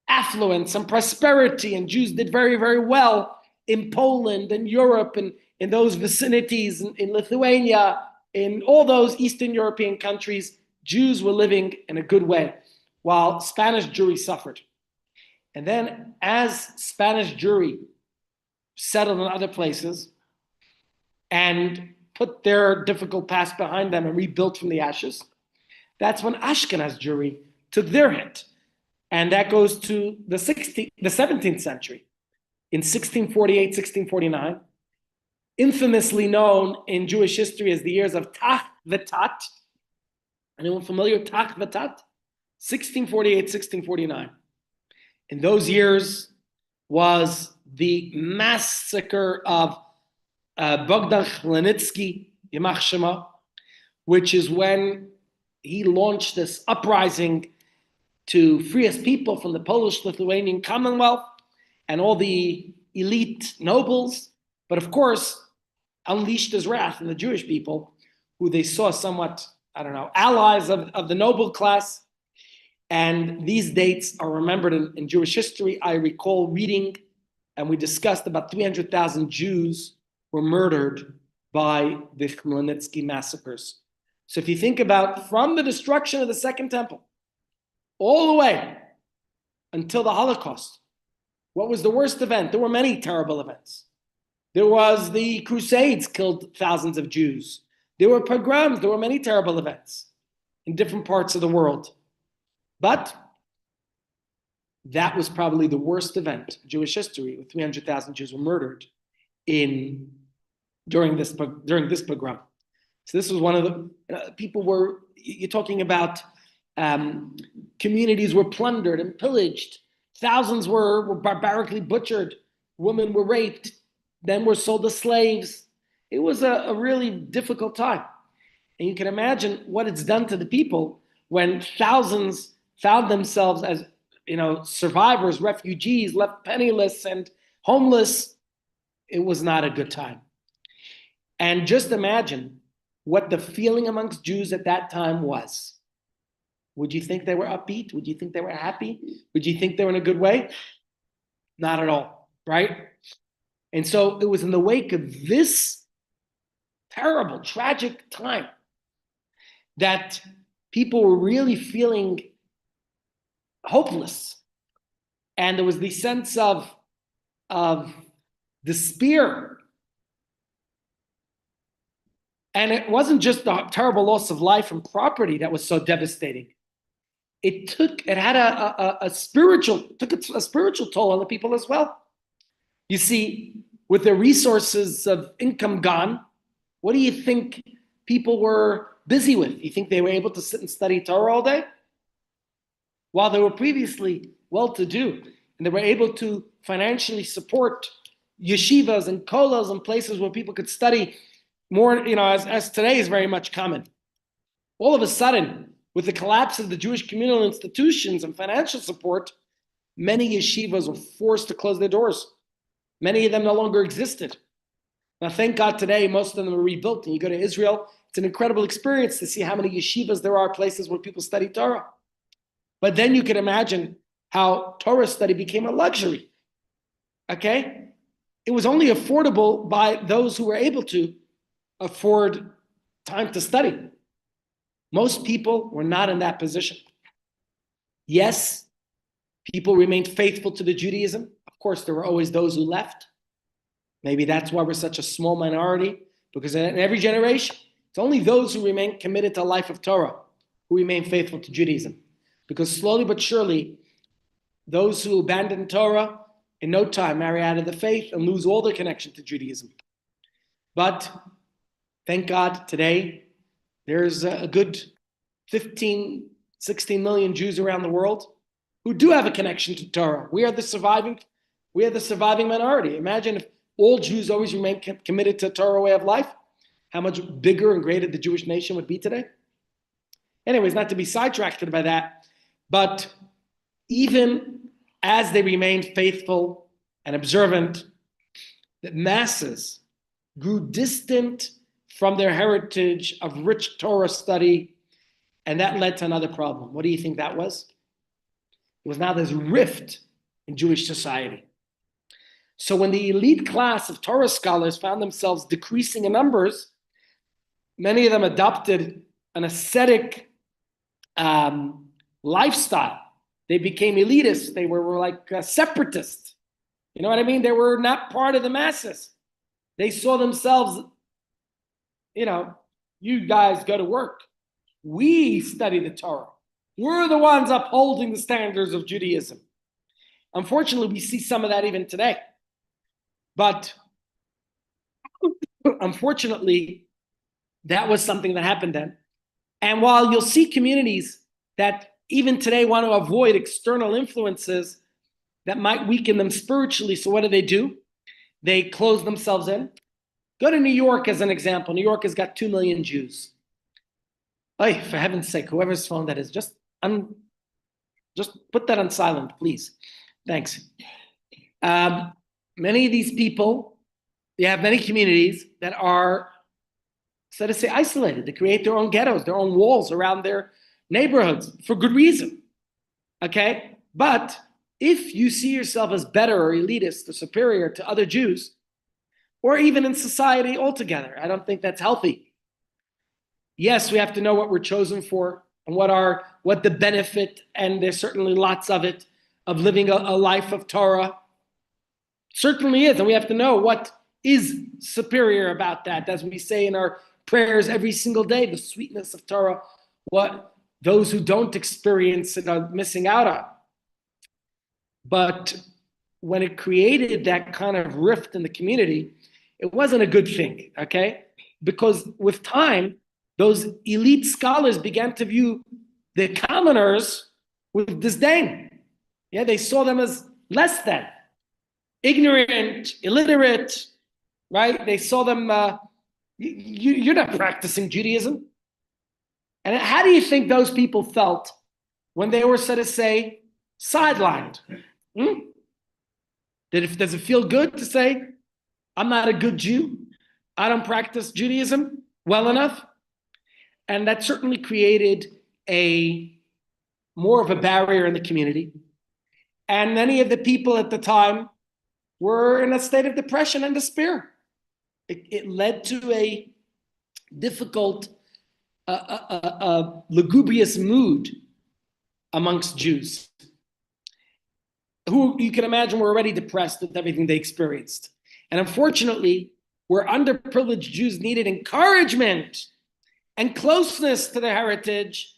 affluence and prosperity, and Jews did very, very well in Poland and Europe and in those vicinities, in Lithuania, in all those Eastern European countries. Jews were living in a good way, while Spanish Jewry suffered. And then as Spanish Jewry settled in other places and put their difficult past behind them and rebuilt from the ashes, that's when Ashkenaz Jewry took their hit. And that goes to the 17th century. In 1648, 1649, infamously known in Jewish history as the years of Tach V'Tat. Anyone familiar with Tach V'Tat? 1648, 1649. In those years was the massacre of Bogdan Khmelnytsky, Yamach Shema, which is when he launched this uprising to free his people from the Polish-Lithuanian Commonwealth and all the elite nobles, but of course, unleashed his wrath on the Jewish people, who they saw somewhat, allies of the noble class. And these dates are remembered in Jewish history. I recall reading, and we discussed about 300,000 Jews were murdered by the Khmelnytsky massacres. So if you think about from the destruction of the Second Temple all the way until the Holocaust, what was the worst event? There were many terrible events. There was the Crusades, killed thousands of Jews. There were pogroms. There were many terrible events in different parts of the world. But that was probably the worst event in Jewish history, with 300,000 Jews were murdered during this pogrom. So this was one of the people were. You're talking about communities were plundered and pillaged. Thousands were barbarically butchered. Women were raped, then were sold as slaves. It was a really difficult time. And you can imagine what it's done to the people when thousands found themselves as, survivors, refugees, left penniless and homeless. It was not a good time. And just imagine what the feeling amongst Jews at that time was. Would you think they were upbeat? Would you think they were happy? Would you think they were in a good way? Not at all, right? And so it was in the wake of this terrible, tragic time that people were really feeling hopeless. And there was the sense of despair. And it wasn't just the terrible loss of life and property that was so devastating. It had a spiritual toll on the people as well. You see, with their resources of income gone, what do you think people were busy with? You think they were able to sit and study Torah all day? While they were previously well-to-do, and they were able to financially support yeshivas and kollels and places where people could study more, as today is very much common. All of a sudden, with the collapse of the Jewish communal institutions and financial support, many yeshivas were forced to close their doors. Many of them no longer existed. Now, thank God today, most of them are rebuilt. And you go to Israel, it's an incredible experience to see how many yeshivas there are, places where people study Torah. But then you can imagine how Torah study became a luxury. Okay? It was only affordable by those who were able to afford time to study. Most people were not in that position. Yes, people remained faithful to the Judaism. Of course, there were always those who left. Maybe that's why we're such a small minority, because in every generation, it's only those who remain committed to a life of Torah who remain faithful to Judaism. Because slowly but surely, those who abandon Torah in no time marry out of the faith and lose all their connection to Judaism. But thank God today, there's a good 15, 16 million Jews around the world who do have a connection to Torah. We are the surviving minority. Imagine if all Jews always remain committed to Torah way of life, how much bigger and greater the Jewish nation would be today. Anyways, not to be sidetracked by that, but even as they remained faithful and observant, the masses grew distant from their heritage of rich Torah study, and that led to another problem. What do you think that was? It was now this rift in Jewish society. So when the elite class of Torah scholars found themselves decreasing in numbers, many of them adopted an ascetic lifestyle. They became elitists. They were like separatists. You know what I mean? They were not part of the masses. They saw themselves, you guys go to work. We study the Torah. We're the ones upholding the standards of Judaism. Unfortunately, we see some of that even today. But unfortunately, that was something that happened then. And while you'll see communities that even today want to avoid external influences that might weaken them spiritually, so what do? They close themselves in. Go to New York as an example. New York has got 2 million Jews. Oy, for heaven's sake, whoever's phone that is, just put that on silent, please. Thanks. Many of these people, you have many communities that are, so to say, isolated. They create their own ghettos, their own walls around their neighborhoods for good reason. Okay? But if you see yourself as better or elitist or superior to other Jews, or even in society altogether, I don't think that's healthy. Yes, we have to know what we're chosen for and what the benefit, and there's certainly lots of it, of living a life of Torah. Certainly is, and we have to know what is superior about that, as we say in our prayers every single day, the sweetness of Torah, what those who don't experience it are missing out on. But when it created that kind of rift in the community, it wasn't a good thing, okay? Because with time, those elite scholars began to view the commoners with disdain. Yeah, they saw them as less than, ignorant, illiterate, right? They saw them, you're not practicing Judaism. And how do you think those people felt when they were, so to say, sidelined? Hmm? Does it feel good to say, I'm not a good Jew? I don't practice Judaism well enough? And that certainly created a more of a barrier in the community. And many of the people at the time were in a state of depression and despair. It led to a difficult, lugubrious mood amongst Jews, who you can imagine were already depressed with everything they experienced. And unfortunately, where underprivileged Jews needed encouragement and closeness to their heritage,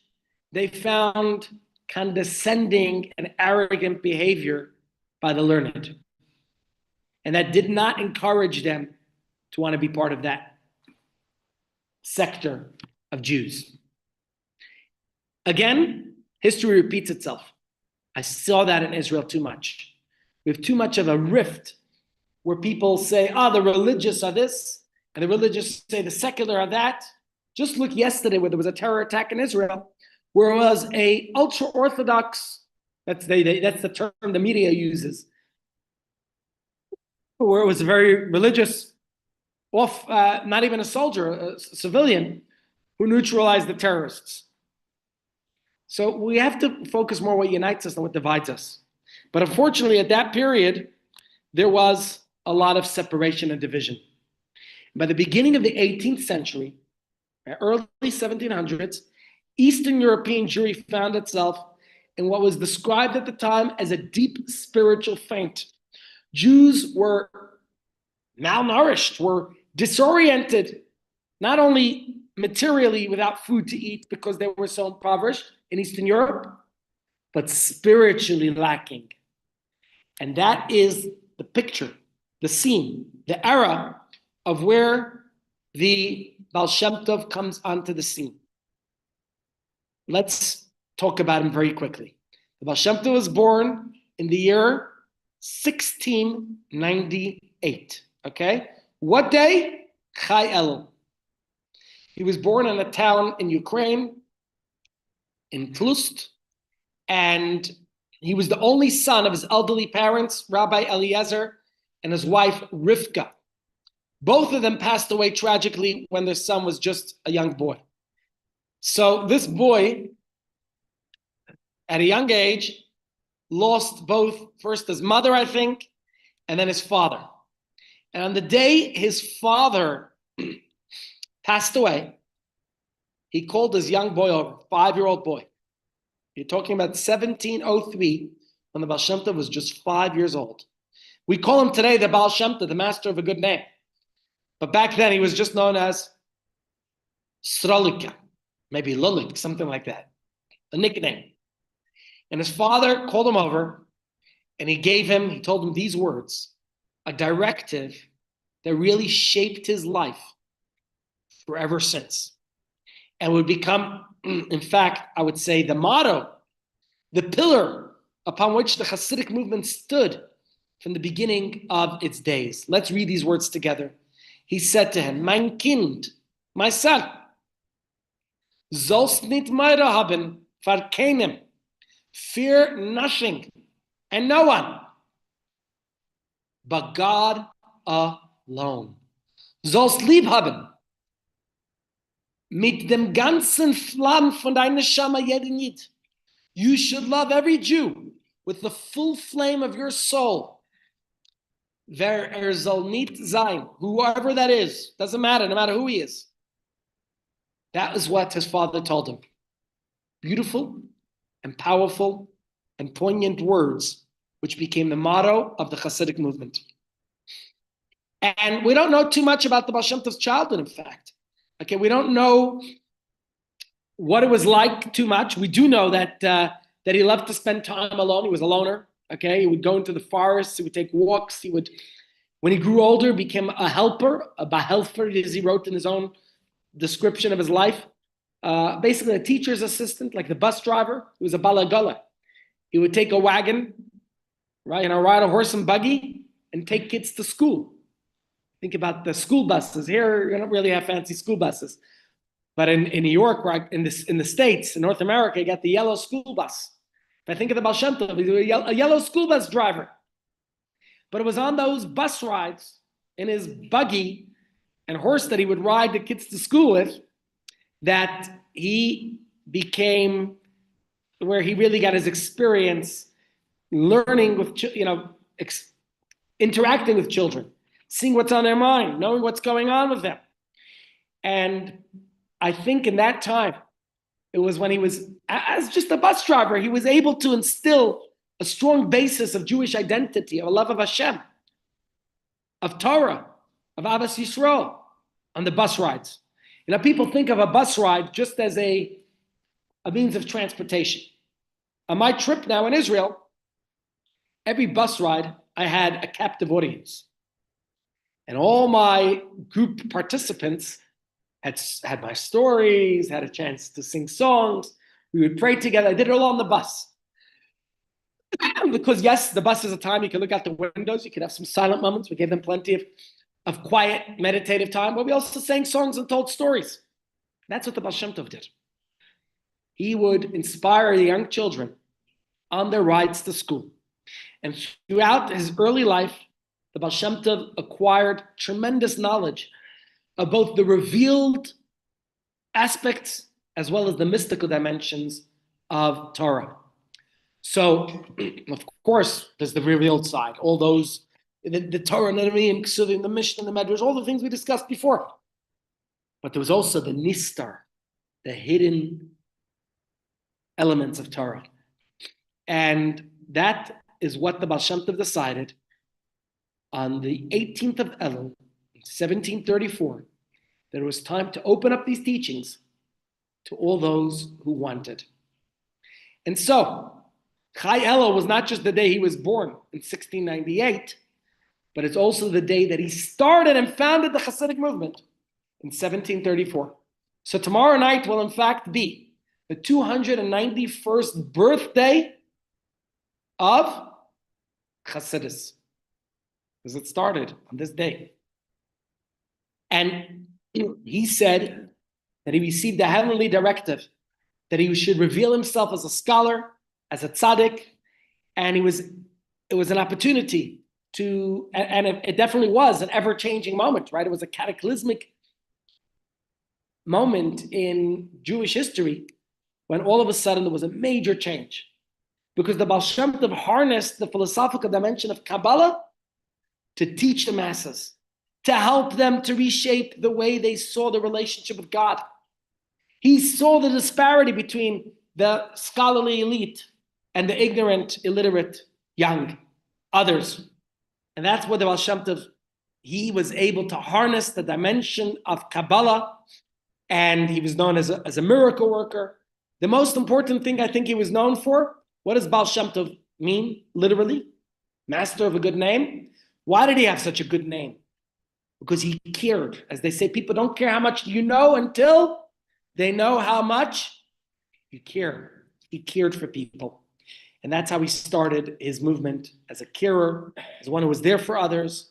they found condescending and arrogant behavior by the learned. And that did not encourage them to want to be part of that sector of Jews. Again, history repeats itself. I saw that in Israel too much. We have too much of a rift where people say, the religious are this, and the religious say the secular are that. Just look yesterday where there was a terror attack in Israel, where it was a ultra-Orthodox, that's the term the media uses, where it was a very religious, not even a soldier, a civilian, who neutralized the terrorists. So we have to focus more on what unites us than what divides us. But unfortunately, at that period, there was a lot of separation and division. By the beginning of the 18th century, early 1700s, Eastern European Jewry found itself in what was described at the time as a deep spiritual faint. Jews were malnourished, were disoriented, not only materially without food to eat because they were so impoverished in Eastern Europe, but spiritually lacking. And that is the picture, the scene, the era of where the Baal Shem Tov comes onto the scene. Let's talk about him very quickly. The Baal Shem Tov was born in the year 1698. Okay? What day? Chai Elul. He was born in a town in Ukraine, in Tlust, and he was the only son of his elderly parents, Rabbi Eliezer, and his wife, Rivka. Both of them passed away tragically when their son was just a young boy. So this boy, at a young age, lost both, first his mother, I think, and then his father. And on the day his father passed away, he called his young boy over, 5-year-old boy. You're talking about 1703, when the Baal Shem Tov was just 5 years old. We call him today the Baal Shem Tov, the master of a good name. But back then he was just known as Srolika, maybe Lulik, something like that, a nickname. And his father called him over and he told him these words, a directive that really shaped his life forever since. And would become, in fact, I would say the motto, the pillar upon which the Hasidic movement stood from the beginning of its days. Let's read these words together. He said to him, Mein Kind, my son, sollst nicht meira haben vor keinem, fear nothing and no one but God alone. Sollst lieb haben mit dem ganzen Flamm von deiner Neshama jeden Yid. You should love every Jew with the full flame of your soul. Wer soll nicht sein, whoever that is, doesn't matter, no matter who he is. That is what his father told him. Beautiful and powerful and poignant words, which became the motto of the Hasidic movement. And we don't know too much about the Baal Shem Tov's childhood, in fact. Okay, we don't know what it was like too much. We do know that he loved to spend time alone. He was a loner. Okay, he would go into the forest, he would take walks, when he grew older, became a helper, a behelfer, as he wrote in his own description of his life. Basically a teacher's assistant, like the bus driver, who was a balagala. He would take a wagon, right, and ride a horse and buggy and take kids to school. Think about the school buses. Here, you don't really have fancy school buses. But in New York, right, in the States, in North America, you got the yellow school bus. If I think of the Baal Shem Tov, he was a yellow school bus driver. But it was on those bus rides in his buggy and horse that he would ride the kids to school with that he became where he really got his experience learning with, interacting with children, seeing what's on their mind, knowing what's going on with them. And I think in that time, it was when he was, as just a bus driver, he was able to instill a strong basis of Jewish identity, of a love of Hashem, of Torah, of Ahavas Yisrael on the bus rides. People think of a bus ride just as a means of transportation. On my trip now in Israel, every bus ride, I had a captive audience. And all my group participants had my stories, had a chance to sing songs. We would pray together. I did it all on the bus. Because yes, the bus is a time you can look out the windows, you can have some silent moments. We gave them plenty of quiet, meditative time, but we also sang songs and told stories. That's what the Baal Shem Tov did. He would inspire the young children on their rides to school. And throughout his early life, the Baal Shem Tov acquired tremendous knowledge of both the revealed aspects as well as the mystical dimensions of Torah. So, of course, there's the revealed side, all those, the Torah, the Nevi'im, Ksuvim, the Mishnah, the Medrash, all the things we discussed before. But there was also the nistar, the hidden elements of Torah. And that is what the Baal Shem Tov decided on the 18th of Elul, 1734, that it was time to open up these teachings to all those who wanted. And so, Chai Elul was not just the day he was born in 1698, but it's also the day that he started and founded the Hasidic movement in 1734. So tomorrow night will in fact be the 291st birthday of Hasidus, because it started on this day. And he said that he received a heavenly directive that he should reveal himself as a scholar, as a tzaddik, and it was an opportunity to, and it definitely was an ever-changing moment, right? It was a cataclysmic moment in Jewish history when all of a sudden there was a major change, because the Baal Shem Tov harnessed the philosophical dimension of Kabbalah to teach the masses, to help them to reshape the way they saw the relationship with God. He saw the disparity between the scholarly elite and the ignorant, illiterate, young, others. And that's what the Baal Shem Tov, he was able to harness the dimension of Kabbalah, and he was known as a miracle worker. The most important thing I think he was known for, what does Baal Shem Tov mean, literally? Master of a good name. Why did he have such a good name? Because he cared. As they say, people don't care how much you know until they know how much you care. He cared for people. And that's how he started his movement, as a carer, as one who was there for others.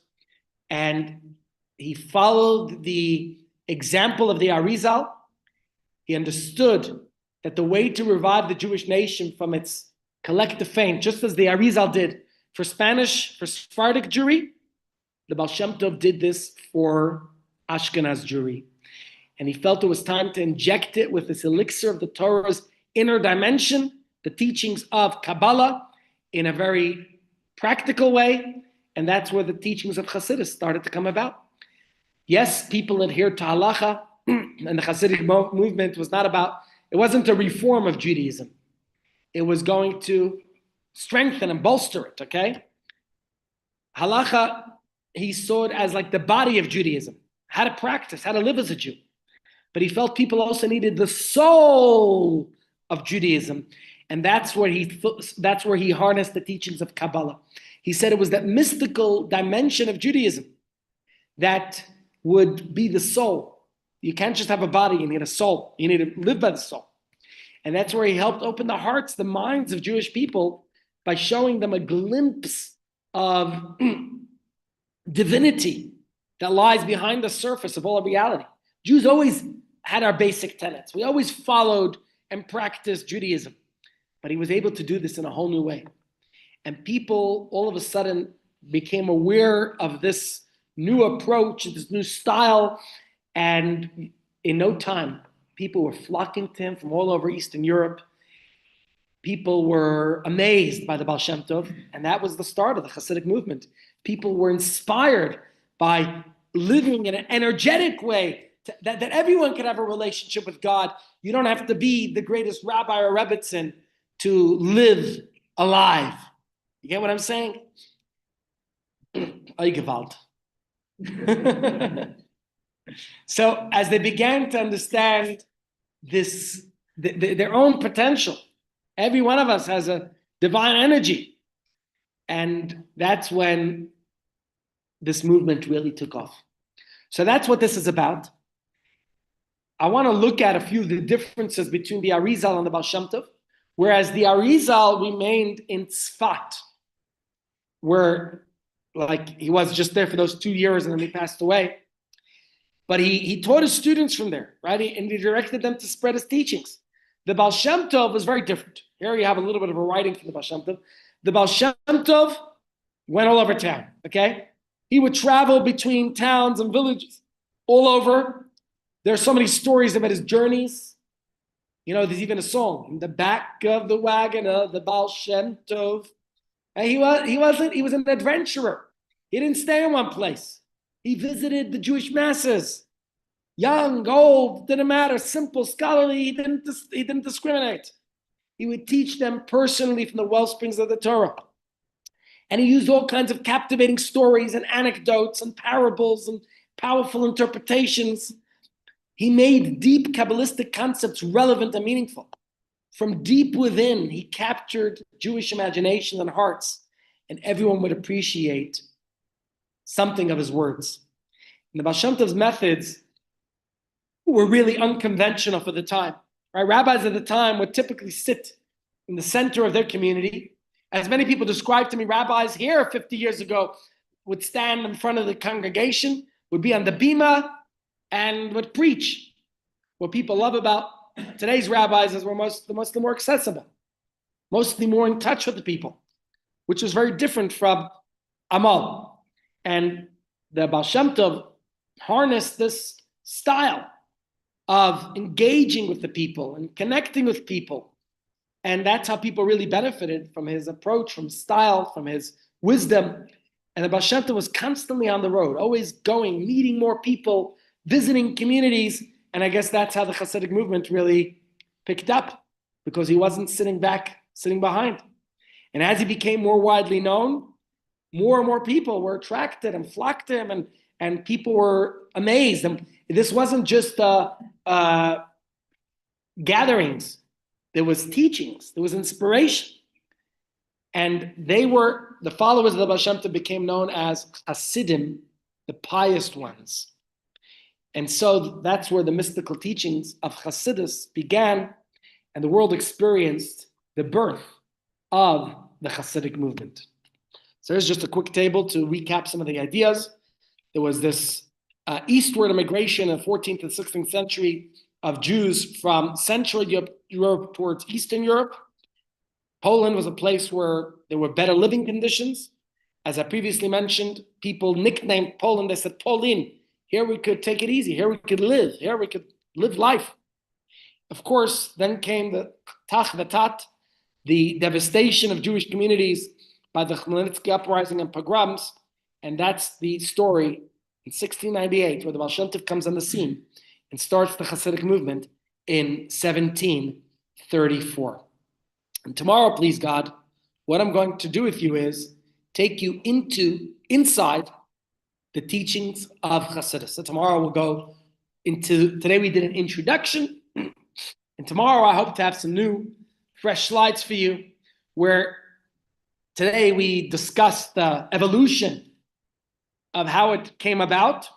And he followed the example of the Arizal. He understood that the way to revive the Jewish nation from its collective fame, just as the Arizal did for Sephardic Jewry, the Baal Shem Tov did this for Ashkenaz Jewry. And he felt it was time to inject it with this elixir of the Torah's inner dimension, the teachings of Kabbalah, in a very practical way. And that's where the teachings of Hasidus started to come about. Yes, people adhered to halacha, and the Hasidic movement was not about, it wasn't a reform of Judaism. It was going to strengthen and bolster it, okay? Halacha, he saw it as like the body of Judaism, how to practice, how to live as a Jew. But he felt people also needed the soul of Judaism. And that's where he harnessed the teachings of Kabbalah. He said it was that mystical dimension of Judaism that would be the soul. You can't just have a body, you need a soul. You need to live by the soul. And that's where he helped open the hearts, the minds of Jewish people by showing them a glimpse of divinity that lies behind the surface of all of reality. Jews always had our basic tenets. We always followed and practiced Judaism. But he was able to do this in a whole new way. And people all of a sudden became aware of this new approach, this new style. And in no time, people were flocking to him from all over Eastern Europe. People were amazed by the Baal Shem Tov, and that was the start of the Hasidic movement. People were inspired by living in an energetic way, that everyone could have a relationship with God. You don't have to be the greatest rabbi or rebbitzin to live alive. You get what I'm saying? Ay Gewalt. So as they began to understand this, their own potential, every one of us has a divine energy. And that's when this movement really took off. So that's what this is about. I want to look at a few of the differences between the Arizal and the Baal Shem Tov, whereas the Arizal remained in Tzfat, where like he was just there for those 2 years and then he passed away. But he taught his students from there, right? And he directed them to spread his teachings. The Baal Shem Tov was very different. Here you have a little bit of a writing from the Baal Shem Tov. The Baal Shem Tov went all over town, okay? He would travel between towns and villages all over. There are so many stories about his journeys. You know, there's even a song, in the back of the wagon of the Baal Shem Tov. And he was an adventurer. He didn't stay in one place. He visited the Jewish masses, young, old, didn't matter, simple, scholarly. He didn't discriminate. He would teach them personally from the well springs of the Torah. And he used all kinds of captivating stories and anecdotes and parables and powerful interpretations. He made deep Kabbalistic concepts relevant and meaningful. From deep within, he captured Jewish imagination and hearts, and everyone would appreciate something of his words. And the Baal Shem Tov's methods were really unconventional for the time. Right? Rabbis at the time would typically sit in the center of their community. As many people described to me, rabbis here 50 years ago would stand in front of the congregation, would be on the bima, and would preach. What people love about today's rabbis is we're mostly more accessible, mostly more in touch with the people, which is very different from Amal. And the Baal Shem Tov harnessed this style of engaging with the people and connecting with people. And that's how people really benefited from his approach, from his style, from his wisdom. And the Baal Shem Tov was constantly on the road, always going, meeting more people, visiting communities. And I guess that's how the Hasidic movement really picked up, because he wasn't sitting behind. And as he became more widely known, more and more people were attracted and flocked to him, and people were amazed. And this wasn't just gatherings. There was teachings. There was inspiration. And the followers of the Baal Shem Tov became known as Hasidim, the pious ones. And so that's where the mystical teachings of Hasidus began, and the world experienced the birth of the Hasidic movement. So here's just a quick table to recap some of the ideas. There was this eastward immigration in the 14th and 16th century of Jews from Central Europe towards Eastern Europe. Poland was a place where there were better living conditions. As I previously mentioned, people nicknamed Poland, they said, Polin. Here we could take it easy. Here we could live. Here we could live life. Of course, then came the Tach V'Tat, the devastation of Jewish communities by the Chmielnicki uprising and pogroms. And that's the story in 1698, where the Baal Shem Tov comes on the scene and starts the Hasidic movement in 1734. And tomorrow, please God, what I'm going to do with you is take you inside the teachings of Hasidus. So tomorrow we'll go into, today we did an introduction, and tomorrow I hope to have some new fresh slides for you where today we discussed the evolution of how it came about.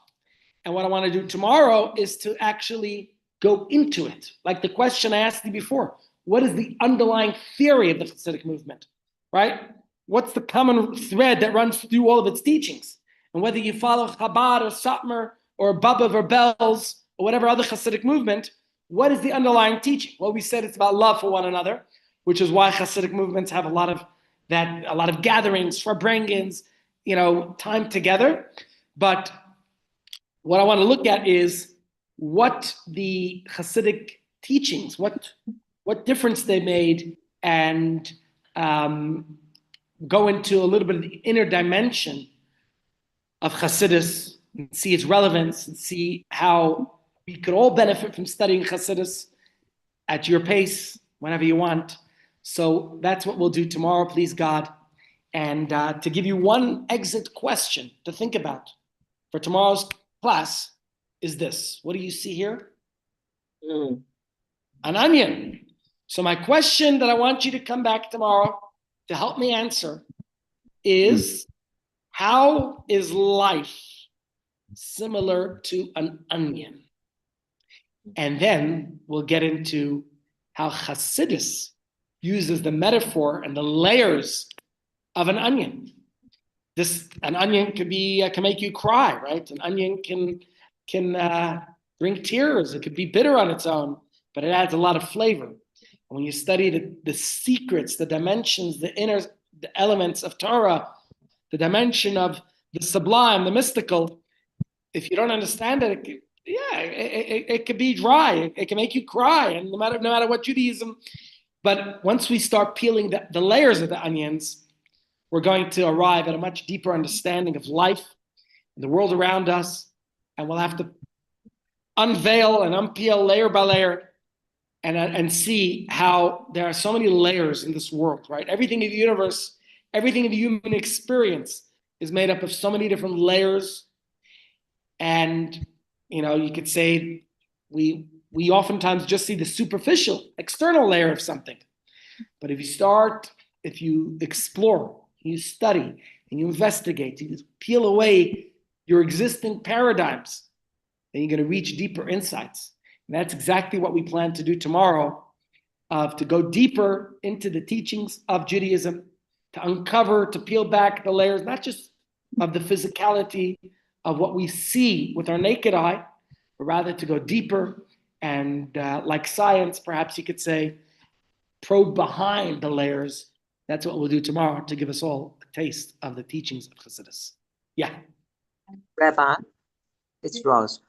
And what I want to do tomorrow is to actually go into it. Like the question I asked you before, what is the underlying theory of the Hasidic movement, right? What's the common thread that runs through all of its teachings? And whether you follow Chabad or Satmar or Baba or Bells or whatever other Hasidic movement, what is the underlying teaching? Well, we said it's about love for one another, which is why Hasidic movements have a lot of gatherings, Farbrengens, time together. But what I want to look at is what the Hasidic teachings, what difference they made, and go into a little bit of the inner dimension of Hasidus, and see its relevance, and see how we could all benefit from studying Hasidus at your pace, whenever you want. So that's what we'll do tomorrow, please God. And to give you one exit question to think about for tomorrow's class is this. What do you see here? An onion. So my question that I want you to come back tomorrow to help me answer is, how is life similar to an onion? And then we'll get into how Hasidus uses the metaphor and the layers of an onion. An onion can make you cry, right? An onion can bring tears. It could be bitter on its own, but it adds a lot of flavor. And when you study the secrets, the dimensions, the elements of Torah, the dimension of the sublime, the mystical, if you don't understand it, it could be dry. It can make you cry, and no matter what Judaism. But once we start peeling the layers of the onions, we're going to arrive at a much deeper understanding of life and the world around us, and we'll have to unveil and unpeel layer by layer and see how there are so many layers in this world, right? Everything in the universe, everything in the human experience is made up of so many different layers. And, you could say we oftentimes just see the superficial, external layer of something. But if you explore, you study, and you investigate, you peel away your existing paradigms, then you're going to reach deeper insights. And that's exactly what we plan to do tomorrow, to go deeper into the teachings of Judaism, to uncover, to peel back the layers, not just of the physicality of what we see with our naked eye, but rather to go deeper and, like science, perhaps you could say, probe behind the layers. That's what we'll do tomorrow to give us all a taste of the teachings of Chassidus. Yeah. Rabbi, it's Rose.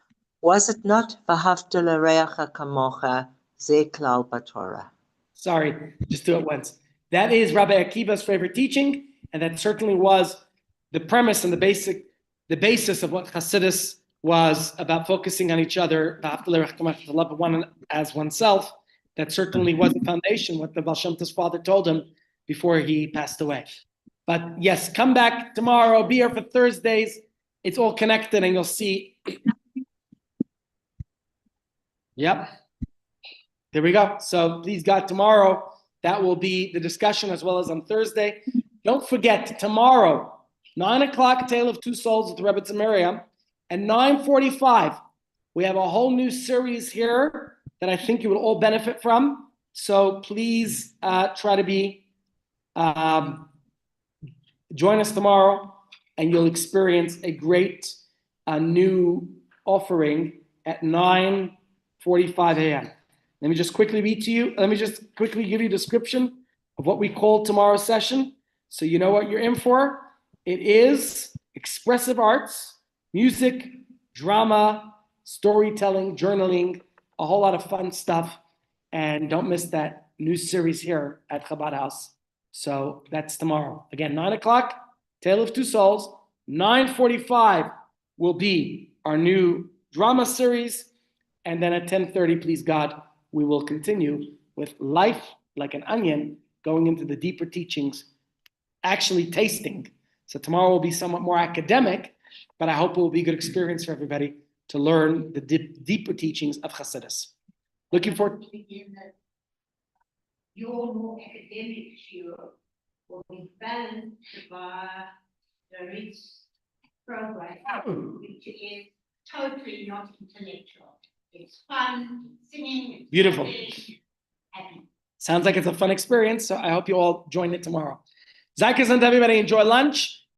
Was it not V'ahavta l'reacha kamocha ze klal b'Torah? Sorry, just do it once. That is Rabbi Akiva's favorite teaching, and that certainly was the premise and the basis of what Chassidus was about, focusing on each other, to love one as oneself. That certainly was the foundation, what the Baal Shem Tov's father told him before he passed away. But yes, come back tomorrow, be here for Thursdays. It's all connected, and you'll see. Yep. There we go. So please God, tomorrow, that will be the discussion, as well as on Thursday. Don't forget, tomorrow, 9 o'clock, Tale of Two Souls with Rebbe Miriam, and 9:45, we have a whole new series here that I think you will all benefit from. So please try to join us tomorrow, and you'll experience a great new offering at 9:45 a.m. Let me just quickly read to you. Let me just quickly give you a description of what we call tomorrow's session, so you know what you're in for. It is expressive arts, music, drama, storytelling, journaling, a whole lot of fun stuff. And don't miss that new series here at Chabad House. So that's tomorrow. Again, 9 o'clock, Tale of Two Souls. 9:45 will be our new drama series. And then at 10:30, please God, we will continue with Life Like an Onion, going into the deeper teachings, actually tasting. So tomorrow will be somewhat more academic, but I hope it will be a good experience for everybody to learn the deeper teachings of Chassidus. Looking forward. your more academic shiur will be balanced by the rich program, which is totally not intellectual. It's fun, it's singing, it's Beautiful. dancing, happy. Sounds like it's a fun experience, so I hope you all join it tomorrow. Zakis and everybody, enjoy lunch.